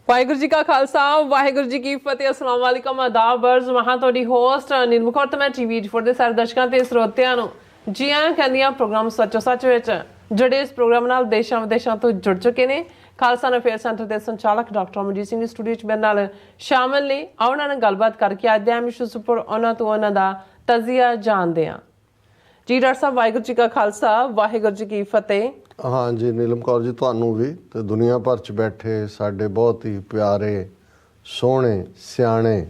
ਵਾਹਿਗੁਰੂ ਜੀ ਕਾ ਖਾਲਸਾ ਵਾਹਿਗੁਰੂ ਜੀ ਕੀ ਫਤਿਹ। अस्सलाम वालेकुम आदाब अर्ज महा ਤੁਹਾਡੀ ਹੋਸਟ ਅਨਿਲ ਮੁਖਰ ਤੇ ਮੈਂ ਟੀਵੀ ਫੋਰ ਦੇ ਸਾਰੇ ਦਰਸ਼ਕਾਂ ਤੇ ਸਰੋਤਿਆਂ ਨੂੰ ਜੀ ਆਇਆਂ ਕਹਿੰਦੀਆਂ ਪ੍ਰੋਗਰਾਮ ਸੱਚੋ ਸੱਚ ਵਿੱਚ ਜਿਹੜੇ ਇਸ ਪ੍ਰੋਗਰਾਮ ਨਾਲ ਦੇਸ਼ਾਂ ਵਿਦੇਸ਼ਾਂ ਤੋਂ ਜੁੜ ਚੁੱਕੇ ਨੇ। ਖਾਲਸਾ ਅਫੇਅਰ ਸੈਂਟਰ ਦੇ ਸੰਚਾਲਕ ਡਾਕਟਰ ਅਮਰਜੀਤ ਸਿੰਘ ਦੀ ਸਟੂਡੀਓ 'ਚ ਮੇਰੇ ਨਾਲ ਸ਼ਾਮਲ ਨੇ। ਉਹਨਾਂ ਨਾਲ ਗੱਲਬਾਤ ਕਰਕੇ ਅੱਜ ਦੇ ਐਮਿਸ਼ੂ ਉੱਪਰ ਉਹਨਾਂ ਤੋਂ ਉਹਨਾਂ ਦਾ ਤਜ਼ੀਆ ਜਾਣਦੇ ਹਾਂ। ਜੀ ਡਾਕਟਰ ਸਾਹਿਬ ਵਾਹਿਗੁਰੂ ਜੀ ਕਾ ਖਾਲਸਾ ਵਾਹਿਗੁਰੂ ਜੀ ਕੀ ਫਤਿਹ। हाँ जी नीलम कौर जी ਤੁਹਾਨੂੰ ਵੀ ਤੇ ਦੁਨੀਆ ਭਰ ਚ ਬੈਠੇ ਸਾਡੇ ਬਹੁਤ ਹੀ ਪਿਆਰੇ ਸੋਹਣੇ ਸਿਆਣੇ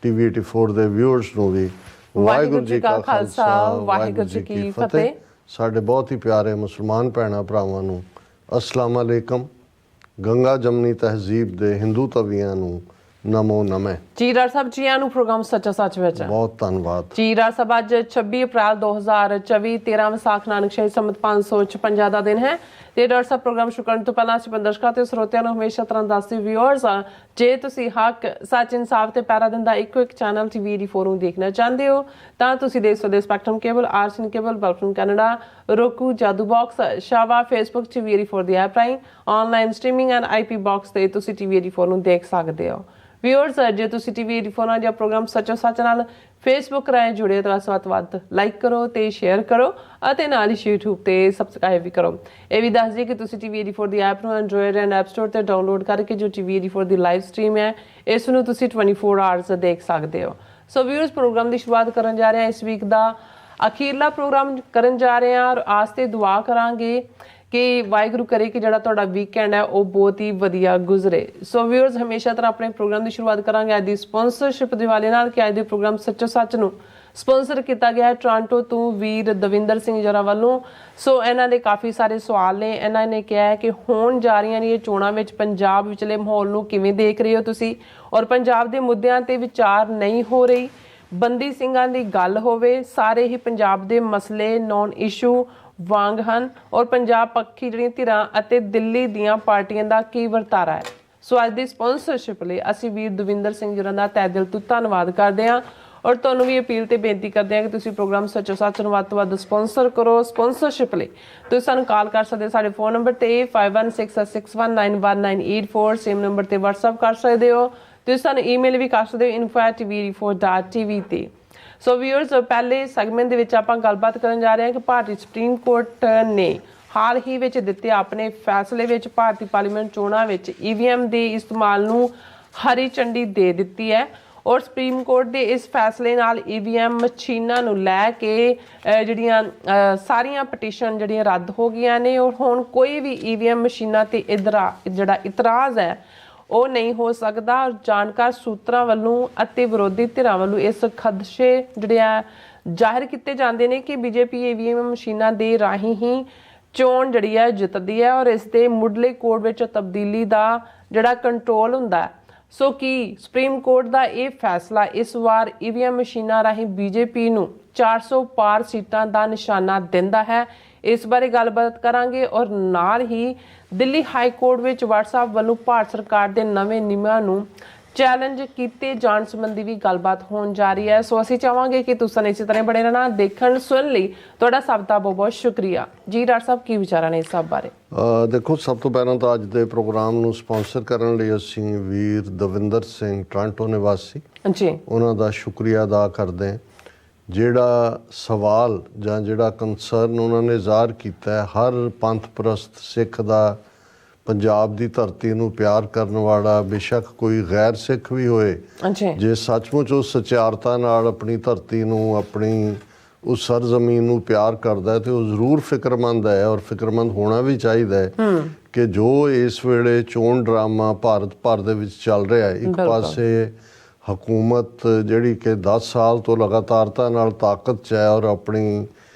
ਟੀਵੀ 84 ਦੇ ਵਿਊਅਰਸ ਨੂੰ ਵੀ ਵਾਹਿਗੁਰੂ ਜੀ ਕਾ ਖਾਲਸਾ ਵਾਹਿਗੁਰੂ ਜੀ ਕੀ ਫਤਿਹ। ਸਾਡੇ ਬਹੁਤ ਹੀ ਪਿਆਰੇ ਮੁਸਲਮਾਨ ਭੈਣਾਂ ਭਰਾਵਾਂ ਨੂੰ ਅਸਲਾਮ ਅਲੈਕਮ। ਗੰਗਾ ਜਮਨੀ ਤਹਿਜ਼ੀਬ ਦੇ ਹਿੰਦੂ ਤਵੀਆਂ ਨੂੰ ਨਮੋ ਨਮੇ। ਜੀ ਡਾਕਟਰ ਸਾਹਿਬ ਜੀ ਆਨੂੰ ਪ੍ਰੋਗਰਾਮ ਸੱਚਾ ਸੱਚ ਵਿੱਚ ਬਹੁਤ ਧੰਨਵਾਦ। ਜੀ ਡਾਕਟਰ ਸਾਹਿਬ ਅੱਜ 26 ਅਪ੍ਰੈਲ 2024 13 ਵਿਸਾਖ ਨਾਨਕ ਸ਼ਾਹੀ ਸੰਮਤ 556 ਦਾ ਦਿਨ ਹੈ ਤੇ ਡਾਕਟਰ ਸਾਹਿਬ ਪ੍ਰੋਗਰਾਮ ਸ਼ੁਰੂ ਕਰਨ ਤੋਂ ਪਹਿਲਾਂ ਅਸੀਂ ਦਰਸ਼ਕਾਂ ਤੇ ਸਰੋਤਿਆਂ ਨੂੰ ਹਮੇਸ਼ਾ ਤਰ੍ਹਾਂ ਦੱਸਦੇ ਵਿਊਅਰਸ ਜੇ ਤੁਸੀਂ ਹੱਕ ਸੱਚ ਇਨਸਾਫ ਤੇ ਪੈਰਾ ਦਿੰਦਾ ਇੱਕੋ ਇੱਕ ਚੈਨਲ ਟੀਵੀ 84 ਨੂੰ ਦੇਖਣਾ ਚਾਹੁੰਦੇ ਹੋ ਤਾਂ ਤੁਸੀਂ ਦੇਖ ਸਕਦੇ ਸਪੈਕਟਰਮ ਕੇਬਲ ਆਰਸੀਐਨ ਕੇਬਲ ਬਲਫਨ ਕੈਨੇਡਾ roku ਜਾਦੂ ਬਾਕਸ ਸ਼ਾਵਾ ਫੇਸਬੁੱਕ ਟੀਵੀ 84 ਦੀ ਐਪ ਰਾਹੀਂ online streaming and IP box ਤੇ ਤੁਸੀਂ ਟੀਵੀ 84 ਨੂੰ ਦੇਖ ਸਕਦੇ ਹੋ। ਵਿਊਅਰਸ ਜੇ ਤੁਸੀਂ ਟੀਵੀ 84 ਨਾਲ ਜਾਂ ਪ੍ਰੋਗਰਾਮ ਸੱਚੋ ਸੱਚ ਨਾਲ ਫੇਸਬੁੱਕ ਰਾਹੀਂ ਜੁੜੇ ਤਾਂ ਵੱਧ ਲਾਈਕ ਕਰੋ ਤੇ ਸ਼ੇਅਰ ਕਰੋ ਅਤੇ ਨਾਲ ਹੀ YouTube ਤੇ ਸਬਸਕ੍ਰਾਈਬ ਵੀ ਕਰੋ। ਇਹ ਵੀ ਦੱਸ ਦਈਏ ਕਿ ਤੁਸੀਂ ਟੀਵੀ 84 ਦੀ ਐਪ ਨੂੰ ਐਂਡਰੋਇਡ ਐਂਡ ਐਪ ਸਟੋਰ ਤੇ ਡਾਊਨਲੋਡ ਕਰਕੇ ਜੋ ਟੀਵੀ 84 ਦੀ ਲਾਈਵ ਸਟ੍ਰੀਮ ਹੈ ਇਸ ਨੂੰ ਤੁਸੀਂ 24 ਆਵਰਸ ਦੇਖ ਸਕਦੇ ਹੋ। ਸੋ ਵਿਊਅਰਸ ਪ੍ਰੋਗਰਾਮ ਦੀ ਸ਼ੁਰੂਆਤ ਕਰਨ ਜਾ ਰਹੇ ਹਾਂ। ਇਸ ਵੀਕ ਦਾ ਅਖੀਰਲਾ ਪ੍ਰੋਗਰਾਮ ਕਰਨ ਜਾ ਰਹੇ ਹਾਂ ਔਰ ਆਸ ਤੇ ਦੁਆ ਕਰਾਂਗੇ ਕਿ ਵਾਹਿਗੁਰੂ ਕਰੇ ਕਿ ਜਿਹੜਾ ਤੁਹਾਡਾ ਵੀਕਐਂਡ ਹੈ ਉਹ ਬਹੁਤ ਹੀ ਵਧੀਆ ਗੁਜ਼ਰੇ। ਸੋ ਵਿਊਅਰਸ ਹਮੇਸ਼ਾ ਤਰ੍ਹਾਂ ਆਪਣੇ ਪ੍ਰੋਗਰਾਮ ਦੀ ਸ਼ੁਰੂਆਤ ਕਰਾਂਗੇ ਅੱਜ ਦੀ ਸਪਾਂਸਰਸ਼ਿਪ ਦੇ ਵਾਲੇ ਨਾਲ ਕਿ ਅੱਜ ਦੇ ਪ੍ਰੋਗਰਾਮ ਸੱਚੋ ਸੱਚ ਨੂੰ ਸਪਾਂਸਰ ਕੀਤਾ ਗਿਆ ਹੈ ਟੋਰਾਂਟੋ ਤੋਂ ਵੀਰ ਦਵਿੰਦਰ ਸਿੰਘ ਜਰਾ ਵੱਲੋਂ। ਸੋ ਇਹਨਾਂ ਦੇ ਕਾਫੀ ਸਾਰੇ ਸਵਾਲ ਨੇ। ਇਹਨਾਂ ਨੇ ਕਿਹਾ ਹੈ ਕਿ ਹੋਣ ਜਾ ਰਹੀਆਂ ਨੇ ਇਹ ਚੋਣਾਂ ਵਿੱਚ ਪੰਜਾਬ ਵਿਚਲੇ ਮਾਹੌਲ ਨੂੰ ਕਿਵੇਂ ਦੇਖ ਰਹੇ ਹੋ ਤੁਸੀਂ ਔਰ ਪੰਜਾਬ ਦੇ ਮੁੱਦਿਆਂ ਤੇ ਵਿਚਾਰ ਨਹੀਂ ਹੋ ਰਹੀ, ਬੰਦੀ ਸਿੰਘਾਂ ਦੀ ਗੱਲ ਹੋਵੇ, ਸਾਰੇ ਹੀ ਪੰਜਾਬ ਦੇ ਮਸਲੇ ਨੌਨ ਇਸ਼ੂ ਵਾਂਗ ਹਨ ਔਰ ਪੰਜਾਬ ਪੱਖੀ ਜਿਹੜੀਆਂ ਧਿਰਾਂ ਅਤੇ ਦਿੱਲੀ ਦੀਆਂ ਪਾਰਟੀਆਂ ਦਾ ਕੀ ਵਰਤਾਰਾ ਹੈ। ਸੋ ਅੱਜ ਦੀ ਸਪਾਂਸਰਸ਼ਿਪ ਲਈ ਅਸੀਂ ਵੀਰ ਦਵਿੰਦਰ ਸਿੰਘ ਜੀ ਦਾ ਤਹਿ ਦਿਲ ਤੋਂ ਧੰਨਵਾਦ ਕਰਦੇ ਹਾਂ ਔਰ ਤੁਹਾਨੂੰ ਵੀ ਅਪੀਲ ਤੇ ਬੇਨਤੀ ਕਰਦੇ ਹਾਂ ਕਿ ਤੁਸੀਂ ਪ੍ਰੋਗਰਾਮ ਸੱਚੋ ਸੱਚ ਨੂੰ ਵੱਧ ਤੋਂ ਵੱਧ ਸਪਾਂਸਰ ਕਰੋ। ਸਪਾਂਸਰਸ਼ਿਪ ਲਈ ਤੁਸੀਂ ਸਾਨੂੰ ਕਾਲ ਕਰ ਸਕਦੇ ਸਾਡੇ ਫੋਨ ਨੰਬਰ ਤੇ 5166191984 ਸੇਮ ਨੰਬਰ ਤੇ WhatsApp ਕਰ ਸਕਦੇ ਹੋ। ਤੁਸੀਂ ਸਾਨੂੰ ਈਮੇਲ ਵੀ ਕਰ ਸਕਦੇ ਹੋ info@tv84.tv ਤੇ। ਸੋ ਵਿਊਅਰਸ ਪਹਿਲੇ ਸੈਗਮੈਂਟ ਦੇ ਵਿੱਚ ਆਪਾਂ ਗੱਲਬਾਤ ਕਰਨ ਜਾ ਰਹੇ ਹਾਂ ਕਿ ਭਾਰਤੀ ਸੁਪਰੀਮ ਕੋਰਟ ਨੇ ਹਾਲ ਹੀ ਵਿੱਚ ਦਿੱਤੇ ਆਪਣੇ ਫੈਸਲੇ ਵਿੱਚ ਭਾਰਤੀ ਪਾਰਲੀਮੈਂਟ ਚੋਣਾਂ ਵਿੱਚ ਈਵੀਐਮ ਦੇ ਇਸਤੇਮਾਲ ਨੂੰ ਹਰੀ ਝੰਡੀ ਦੇ ਦਿੱਤੀ ਹੈ ਔਰ ਸੁਪਰੀਮ ਕੋਰਟ ਦੇ ਇਸ ਫੈਸਲੇ ਨਾਲ ਈਵੀਐਮ ਮਸ਼ੀਨਾਂ ਨੂੰ ਲੈ ਕੇ ਜਿਹੜੀਆਂ ਸਾਰੀਆਂ ਪਟੀਸ਼ਨ ਜਿਹੜੀਆਂ ਰੱਦ ਹੋ ਗਈਆਂ ਨੇ ਔਰ ਹੁਣ ਕੋਈ ਵੀ ਈਵੀਐਮ ਮਸ਼ੀਨਾਂ ਤੇ ਜਿਹੜਾ ਇਤਰਾਜ਼ ਹੈ ਉਹ ਨਹੀਂ ਹੋ ਸਕਦਾ। ਜਾਣਕਾਰ ਸੂਤਰਾਂ ਵੱਲੋਂ ਅਤੇ ਵਿਰੋਧੀ ਧਿਰਾਂ ਵੱਲੋਂ ਇਸ ਖਦਸ਼ੇ ਜਿਹੜੇ ਆ ਜ਼ਾਹਿਰ ਕੀਤੇ ਜਾਂਦੇ ਨੇ ਕਿ ਬੀਜੇਪੀ ਈਵੀਐਮ ਮਸ਼ੀਨਾਂ ਦੇ ਰਾਹੀਂ ਹੀ ਚੋਣ ਜਿਹੜੀ ਹੈ ਜਿੱਤਦੀ ਹੈ ਔਰ ਇਸ ਦੇ ਮੁੱਢਲੇ ਕੋਡ ਵਿੱਚ ਤਬਦੀਲੀ ਦਾ ਜਿਹੜਾ ਕੰਟਰੋਲ ਹੁੰਦਾ। ਸੋ ਕੀ ਸੁਪਰੀਮ ਕੋਰਟ ਦਾ ਇਹ ਫੈਸਲਾ ਇਸ ਵਾਰ ਈਵੀਐਮ ਮਸ਼ੀਨਾਂ ਰਾਹੀਂ ਬੀਜੇਪੀ ਨੂੰ 400 ਪਾਰ ਸੀਟਾਂ ਦਾ ਨਿਸ਼ਾਨਾ ਦਿੰਦਾ ਹੈ? ਇਸ ਬਾਰੇ ਗੱਲਬਾਤ ਕਰਾਂਗੇ ਔਰ ਨਾਲ ਹੀ ਦਿੱਲੀ ਹਾਈ ਕੋਰਟ ਵਿੱਚ WhatsApp ਵੱਲੋਂ ਭਾਰਤ ਸਰਕਾਰ ਦੇ ਨਵੇਂ ਨਿਯਮਾਂ ਨੂੰ ਚੈਲੰਜ ਕੀਤੇ ਜਾਣ ਸੰਬੰਧੀ ਵੀ ਗੱਲਬਾਤ ਹੋਣ ਜਾ ਰਹੀ ਹੈ। ਸੋ ਅਸੀਂ ਚਾਹਾਂਗੇ ਕਿ ਤੁਸੀਂ ਇਸੇ ਤਰ੍ਹਾਂ ਬਣੇ ਰਹਿਣਾ। ਦੇਖਣ ਸੁਣ ਲਈ ਤੁਹਾਡਾ ਸਭ ਦਾ ਬਹੁਤ ਬਹੁਤ ਸ਼ੁਕਰੀਆ। ਜੀ ਡਾਕਟਰ ਸਾਹਿਬ ਕੀ ਵਿਚਾਰਾਂ ਨੇ ਇਸ ਸਭ ਬਾਰੇ? ਦੇਖੋ ਸਭ ਤੋਂ ਪਹਿਲਾਂ ਤਾਂ ਅੱਜ ਦੇ ਪ੍ਰੋਗਰਾਮ ਨੂੰ ਸਪਾਂਸਰ ਕਰਨ ਲਈ ਅਸੀਂ ਵੀਰ ਦਵਿੰਦਰ ਸਿੰਘ ਟੋਰਾਂਟੋ ਨਿਵਾਸੀ ਜੀ ਉਹਨਾਂ ਦਾ ਸ਼ੁਕਰੀਆ ਅਦਾ ਕਰਦੇ ਹਾਂ। ਜਿਹੜਾ ਸਵਾਲ ਜਾਂ ਜਿਹੜਾ ਕੰਸਰਨ ਉਹਨਾਂ ਨੇ ਜ਼ਾਹਰ ਕੀਤਾ ਹਰ ਪੰਥ ਪ੍ਰਸਤ ਸਿੱਖ ਦਾ ਪੰਜਾਬ ਦੀ ਧਰਤੀ ਨੂੰ ਪਿਆਰ ਕਰਨ ਵਾਲਾ ਬੇਸ਼ੱਕ ਕੋਈ ਗੈਰ ਸਿੱਖ ਵੀ ਹੋਏ ਜੇ ਸੱਚਮੁੱਚ ਉਹ ਸਚਿਆਰਤਾ ਨਾਲ ਆਪਣੀ ਧਰਤੀ ਨੂੰ ਆਪਣੀ ਉਸ ਸਰਜ਼ਮੀਨ ਨੂੰ ਪਿਆਰ ਕਰਦਾ ਤੇ ਉਹ ਜ਼ਰੂਰ ਫਿਕਰਮੰਦ ਹੈ ਔਰ ਫਿਕਰਮੰਦ ਹੋਣਾ ਵੀ ਚਾਹੀਦਾ ਹੈ ਕਿ ਜੋ ਇਸ ਵੇਲੇ ਚੋਣ ਡਰਾਮਾ ਭਾਰਤ ਭਰ ਦੇ ਵਿੱਚ ਚੱਲ ਰਿਹਾ ਹੈ। ਇੱਕ ਪਾਸੇ ਹਕੂਮਤ ਜਿਹੜੀ ਕਿ 10 ਸਾਲ ਤੋਂ ਲਗਾਤਾਰਤਾ ਨਾਲ ਤਾਕਤ 'ਚ ਹੈ ਔਰ ਆਪਣੀ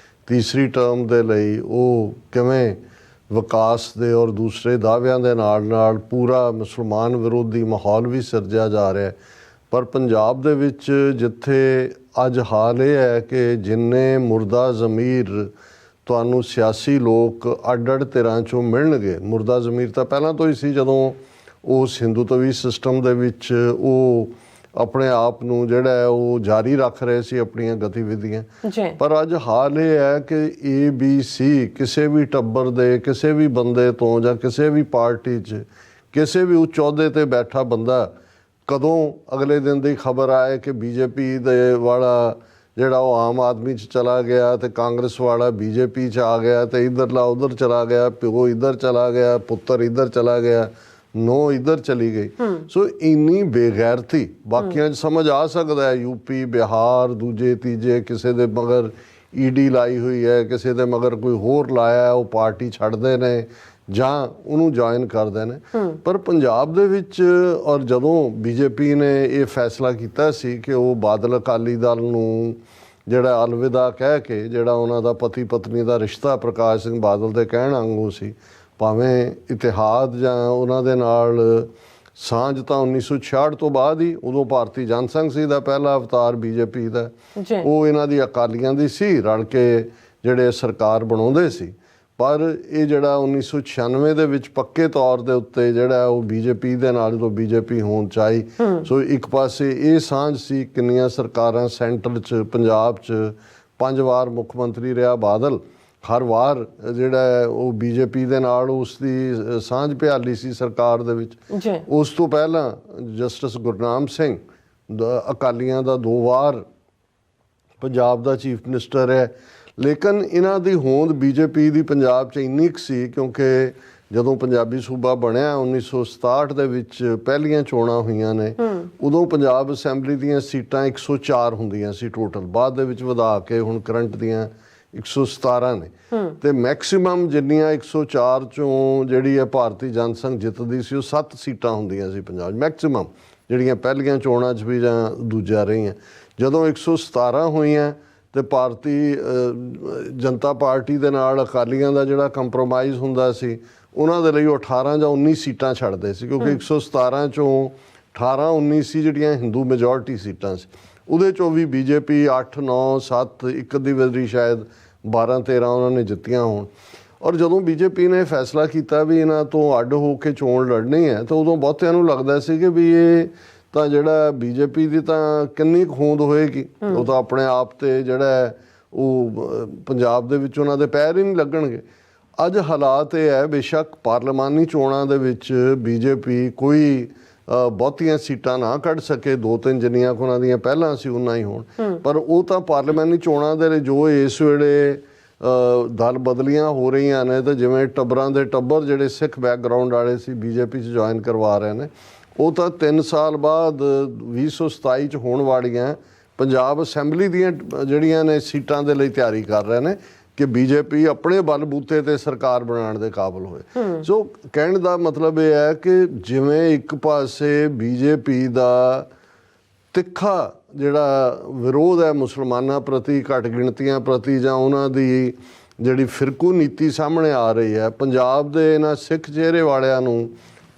ਤੀਸਰੀ ਟਰਮ ਦੇ ਲਈ ਉਹ ਕਿਵੇਂ ਵਿਕਾਸ ਦੇ ਔਰ ਦੂਸਰੇ ਦਾਅਵਿਆਂ ਦੇ ਨਾਲ ਪੂਰਾ ਮੁਸਲਮਾਨ ਵਿਰੋਧੀ ਮਾਹੌਲ ਵੀ ਸਿਰਜਿਆ ਜਾ ਰਿਹਾ। ਪਰ ਪੰਜਾਬ ਦੇ ਵਿੱਚ ਜਿੱਥੇ ਅੱਜ ਹਾਲ ਇਹ ਹੈ ਕਿ ਜਿੰਨੇ ਮੁਰਦਾ ਜ਼ਮੀਰ ਤੁਹਾਨੂੰ ਸਿਆਸੀ ਲੋਕ ਅੱਡ ਧਿਰਾਂ 'ਚੋਂ ਮਿਲਣਗੇ, ਮੁਰਦਾ ਜ਼ਮੀਰ ਤਾਂ ਪਹਿਲਾਂ ਤੋਂ ਹੀ ਸੀ ਜਦੋਂ ਉਸ ਹਿੰਦੂਤਵੀ ਸਿਸਟਮ ਦੇ ਵਿੱਚ ਉਹ ਆਪਣੇ ਆਪ ਨੂੰ ਜਿਹੜਾ ਹੈ ਉਹ ਜਾਰੀ ਰੱਖ ਰਹੇ ਸੀ ਆਪਣੀਆਂ ਗਤੀਵਿਧੀਆਂ। ਪਰ ਅੱਜ ਹਾਲ ਇਹ ਹੈ ਕਿ ABC ਕਿਸੇ ਵੀ ਟੱਬਰ ਦੇ ਕਿਸੇ ਵੀ ਬੰਦੇ ਤੋਂ ਜਾਂ ਕਿਸੇ ਵੀ ਪਾਰਟੀ 'ਚ ਕਿਸੇ ਵੀ ਉੱਚ ਅਹੁਦੇ ਤੇ ਬੈਠਾ ਬੰਦਾ ਕਦੋਂ ਅਗਲੇ ਦਿਨ ਦੀ ਖਬਰ ਆਏ ਕਿ ਬੀਜੇਪੀ ਦੇ ਵਾਲਾ ਜਿਹੜਾ ਉਹ ਆਮ ਆਦਮੀ 'ਚ ਚਲਾ ਗਿਆ ਤੇ ਕਾਂਗਰਸ ਵਾਲਾ ਬੀਜੇਪੀ 'ਚ ਆ ਗਿਆ ਤੇ ਇੱਧਰਲਾ ਉੱਧਰ ਚਲਾ ਗਿਆ, ਪਿਓ ਇੱਧਰ ਚਲਾ ਗਿਆ, ਪੁੱਤਰ ਇੱਧਰ ਚਲਾ ਗਿਆ, ਨੋ ਇੱਧਰ ਚਲੀ ਗਈ। ਸੋ ਇੰਨੀ ਬੇਗੈਰਤੀ ਬਾਕੀਆਂ 'ਚ ਸਮਝ ਆ ਸਕਦਾ ਹੈ, ਯੂਪੀ, ਬਿਹਾਰ, ਦੂਜੇ ਤੀਜੇ ਕਿਸੇ ਦੇ ਮਗਰ ਈਡੀ ਲਾਈ ਹੋਈ ਹੈ, ਕਿਸੇ ਦੇ ਮਗਰ ਕੋਈ ਹੋਰ ਲਾਇਆ, ਉਹ ਪਾਰਟੀ ਛੱਡਦੇ ਨੇ ਜਾਂ ਉਹਨੂੰ ਜੁਆਇਨ ਕਰਦੇ ਨੇ। ਪਰ ਪੰਜਾਬ ਦੇ ਵਿੱਚ ਔਰ ਜਦੋਂ ਬੀਜੇਪੀ ਨੇ ਇਹ ਫੈਸਲਾ ਕੀਤਾ ਸੀ ਕਿ ਉਹ ਬਾਦਲ ਅਕਾਲੀ ਦਲ ਨੂੰ ਜਿਹੜਾ ਅਲਵਿਦਾ ਕਹਿ ਕੇ, ਜਿਹੜਾ ਉਹਨਾਂ ਦਾ ਪਤੀ ਪਤਨੀ ਦਾ ਰਿਸ਼ਤਾ ਪ੍ਰਕਾਸ਼ ਸਿੰਘ ਬਾਦਲ ਦੇ ਕਹਿਣ ਵਾਂਗੂ ਸੀ, ਭਾਵੇਂ ਇਤਿਹਾਦ ਜਾਂ ਉਹਨਾਂ ਦੇ ਨਾਲ ਸਾਂਝ ਤਾਂ 1966 ਤੋਂ ਬਾਅਦ ਹੀ, ਉਦੋਂ ਭਾਰਤੀ ਜਨਸੰਘ ਸੀ ਦਾ ਪਹਿਲਾ ਅਵਤਾਰ ਬੀਜੇਪੀ ਦਾ, ਉਹ ਇਹਨਾਂ ਦੀ ਅਕਾਲੀਆਂ ਦੀ ਸੀ, ਰਲ ਕੇ ਜਿਹੜੇ ਸਰਕਾਰ ਬਣਾਉਂਦੇ ਸੀ। ਪਰ ਇਹ ਜਿਹੜਾ 1996 ਦੇ ਵਿੱਚ ਪੱਕੇ ਤੌਰ ਦੇ ਉੱਤੇ ਜਿਹੜਾ ਉਹ ਬੀਜੇਪੀ ਦੇ ਨਾਲ ਜਦੋਂ ਬੀਜੇਪੀ ਹੋਣ 'ਚ ਆਈ, ਸੋ ਇੱਕ ਪਾਸੇ ਇਹ ਸਾਂਝ ਸੀ, ਕਿੰਨੀਆਂ ਸਰਕਾਰਾਂ ਸੈਂਟਰ 'ਚ, ਪੰਜਾਬ 'ਚ 5 ਵਾਰ ਮੁੱਖ ਮੰਤਰੀ ਰਿਹਾ ਬਾਦਲ, ਹਰ ਵਾਰ ਜਿਹੜਾ ਉਹ ਬੀਜੇਪੀ ਦੇ ਨਾਲ ਉਸ ਦੀ ਸਾਂਝ ਭਿਆਲੀ ਸੀ ਸਰਕਾਰ ਦੇ ਵਿੱਚ। ਉਸ ਤੋਂ ਪਹਿਲਾਂ ਜਸਟਿਸ ਗੁਰਨਾਮ ਸਿੰਘ ਅਕਾਲੀਆਂ ਦਾ 2 ਵਾਰ ਪੰਜਾਬ ਦਾ ਚੀਫ ਮਿਨਿਸਟਰ ਹੈ। ਲੇਕਿਨ ਇਹਨਾਂ ਦੀ ਹੋਂਦ ਬੀਜੇਪੀ ਦੀ ਪੰਜਾਬ 'ਚ ਇੰਨੀ ਕੁ ਸੀ ਕਿਉਂਕਿ ਜਦੋਂ ਪੰਜਾਬੀ ਸੂਬਾ ਬਣਿਆ 1967 ਦੇ ਵਿੱਚ ਪਹਿਲੀਆਂ ਚੋਣਾਂ ਹੋਈਆਂ ਨੇ, ਉਦੋਂ ਪੰਜਾਬ ਅਸੈਂਬਲੀ ਦੀਆਂ ਸੀਟਾਂ 104 ਹੁੰਦੀਆਂ ਸੀ ਟੋਟਲ, ਬਾਅਦ ਦੇ ਵਿੱਚ ਵਧਾ ਕੇ ਹੁਣ ਕਰੰਟ ਦੀਆਂ 117 ਨੇ ਤੇ ਮੈਕਸਿਮਮ ਜਿੰਨੀਆਂ 104 ਚੋਂ ਜਿਹੜੀ ਹੈ ਭਾਰਤੀ ਜਨਸੰਘ ਜਿੱਤਦੀ ਸੀ, ਉਹ 7 ਸੀਟਾਂ ਹੁੰਦੀਆਂ ਸੀ ਪੰਜਾਬ 'ਚ ਮੈਕਸਿਮਮ, ਜਿਹੜੀਆਂ ਪਹਿਲੀਆਂ ਚੋਣਾਂ 'ਚ ਵੀ ਜਾਂ ਦੂਜਾ ਰਹੀਆਂ। ਜਦੋਂ 117 ਹੋਈਆਂ ਤੇ ਭਾਰਤੀ ਜਨਤਾ ਪਾਰਟੀ ਦੇ ਨਾਲ ਅਕਾਲੀਆਂ ਦਾ ਜਿਹੜਾ ਕੰਪਰੋਮਾਈਜ਼ ਹੁੰਦਾ ਸੀ, ਉਹਨਾਂ ਦੇ ਲਈ ਉਹ 18 ਜਾਂ 19 ਸੀਟਾਂ ਛੱਡਦੇ ਸੀ ਕਿਉਂਕਿ 117 ਚੋਂ 18 19 ਸੀ ਜਿਹੜੀਆਂ ਹਿੰਦੂ ਮੈਜੋਰਟੀ ਸੀਟਾਂ ਸੀ, ਉਹਦੇ ਚੋਂ ਵੀ ਬੀਜੇਪੀ 8 9 7 ਇੱਕ ਅੱਧੀ ਵਾਰੀ ਸ਼ਾਇਦ 12 13 ਉਹਨਾਂ ਨੇ ਜਿੱਤੀਆਂ ਹੋਣ। ਔਰ ਜਦੋਂ ਬੀਜੇਪੀ ਨੇ ਫੈਸਲਾ ਕੀਤਾ ਵੀ ਇਹਨਾਂ ਤੋਂ ਅੱਡ ਹੋ ਕੇ ਚੋਣ ਲੜਨੀ ਹੈ, ਤਾਂ ਉਦੋਂ ਬਹੁਤਿਆਂ ਨੂੰ ਲੱਗਦਾ ਸੀ ਕਿ ਵੀ ਇਹ ਤਾਂ ਜਿਹੜਾ ਬੀਜੇਪੀ ਦੀ ਤਾਂ ਕਿੰਨੀ ਕੁ ਹੋਂਦ ਹੋਏਗੀ, ਉਹ ਤਾਂ ਆਪਣੇ ਆਪ ਤੇ ਜਿਹੜਾ ਉਹ ਪੰਜਾਬ ਦੇ ਵਿੱਚ ਉਹਨਾਂ ਦੇ ਪੈਰ ਹੀ ਨਹੀਂ ਲੱਗਣਗੇ। ਅੱਜ ਹਾਲਾਤ ਇਹ ਹੈ, ਬੇਸ਼ੱਕ ਪਾਰਲੀਮਾਨੀ ਚੋਣਾਂ ਦੇ ਵਿੱਚ ਬੀਜੇਪੀ ਕੋਈ ਬਹੁਤੀਆਂ ਸੀਟਾਂ ਨਾ ਕੱਢ ਸਕੇ, 2-3 ਜਿੰਨੀਆਂ ਕੁ ਉਹਨਾਂ ਦੀਆਂ ਪਹਿਲਾਂ ਸੀ ਉਨਾ ਹੀ ਹੋਣ, ਪਰ ਉਹ ਤਾਂ ਪਾਰਲੀਮਾਨੀ ਚੋਣਾਂ ਦੇ ਲਈ ਜੋ ਇਸ ਵੇਲੇ ਦਲ ਬਦਲੀਆਂ ਹੋ ਰਹੀਆਂ ਨੇ, ਤੇ ਜਿਵੇਂ ਟੱਬਰਾਂ ਦੇ ਟੱਬਰ ਜਿਹੜੇ ਸਿੱਖ ਬੈਕਗਰਾਊਂਡ ਵਾਲੇ ਸੀ ਬੀਜੇਪੀ 'ਚ ਜੁਆਇਨ ਕਰਵਾ ਰਹੇ ਨੇ, ਉਹ ਤਾਂ 3 ਸਾਲ ਬਾਅਦ 2027 'ਚ ਹੋਣ ਵਾਲੀਆਂ ਪੰਜਾਬ ਅਸੈਂਬਲੀ ਦੀਆਂ ਜਿਹੜੀਆਂ ਨੇ ਸੀਟਾਂ ਦੇ ਲਈ ਤਿਆਰੀ ਕਰ ਰਹੇ ਨੇ ਕਿ ਬੀਜੇਪੀ ਆਪਣੇ ਬਲਬੂਤੇ ਤੇ ਸਰਕਾਰ ਬਣਾਉਣ ਦੇ ਕਾਬਿਲ ਹੋਏ। ਸੋ ਕਹਿਣ ਦਾ ਮਤਲਬ ਇਹ ਹੈ ਕਿ ਜਿਵੇਂ ਇੱਕ ਪਾਸੇ ਬੀਜੇਪੀ ਦਾ ਤਿੱਖਾ ਜਿਹੜਾ ਵਿਰੋਧ ਹੈ ਮੁਸਲਮਾਨਾਂ ਪ੍ਰਤੀ, ਘੱਟ ਗਿਣਤੀਆਂ ਪ੍ਰਤੀ, ਜਾਂ ਉਹਨਾਂ ਦੀ ਜਿਹੜੀ ਫਿਰਕੂ ਨੀਤੀ ਸਾਹਮਣੇ ਆ ਰਹੀ ਹੈ, ਪੰਜਾਬ ਦੇ ਇਹਨਾਂ ਸਿੱਖ ਚਿਹਰੇ ਵਾਲਿਆਂ ਨੂੰ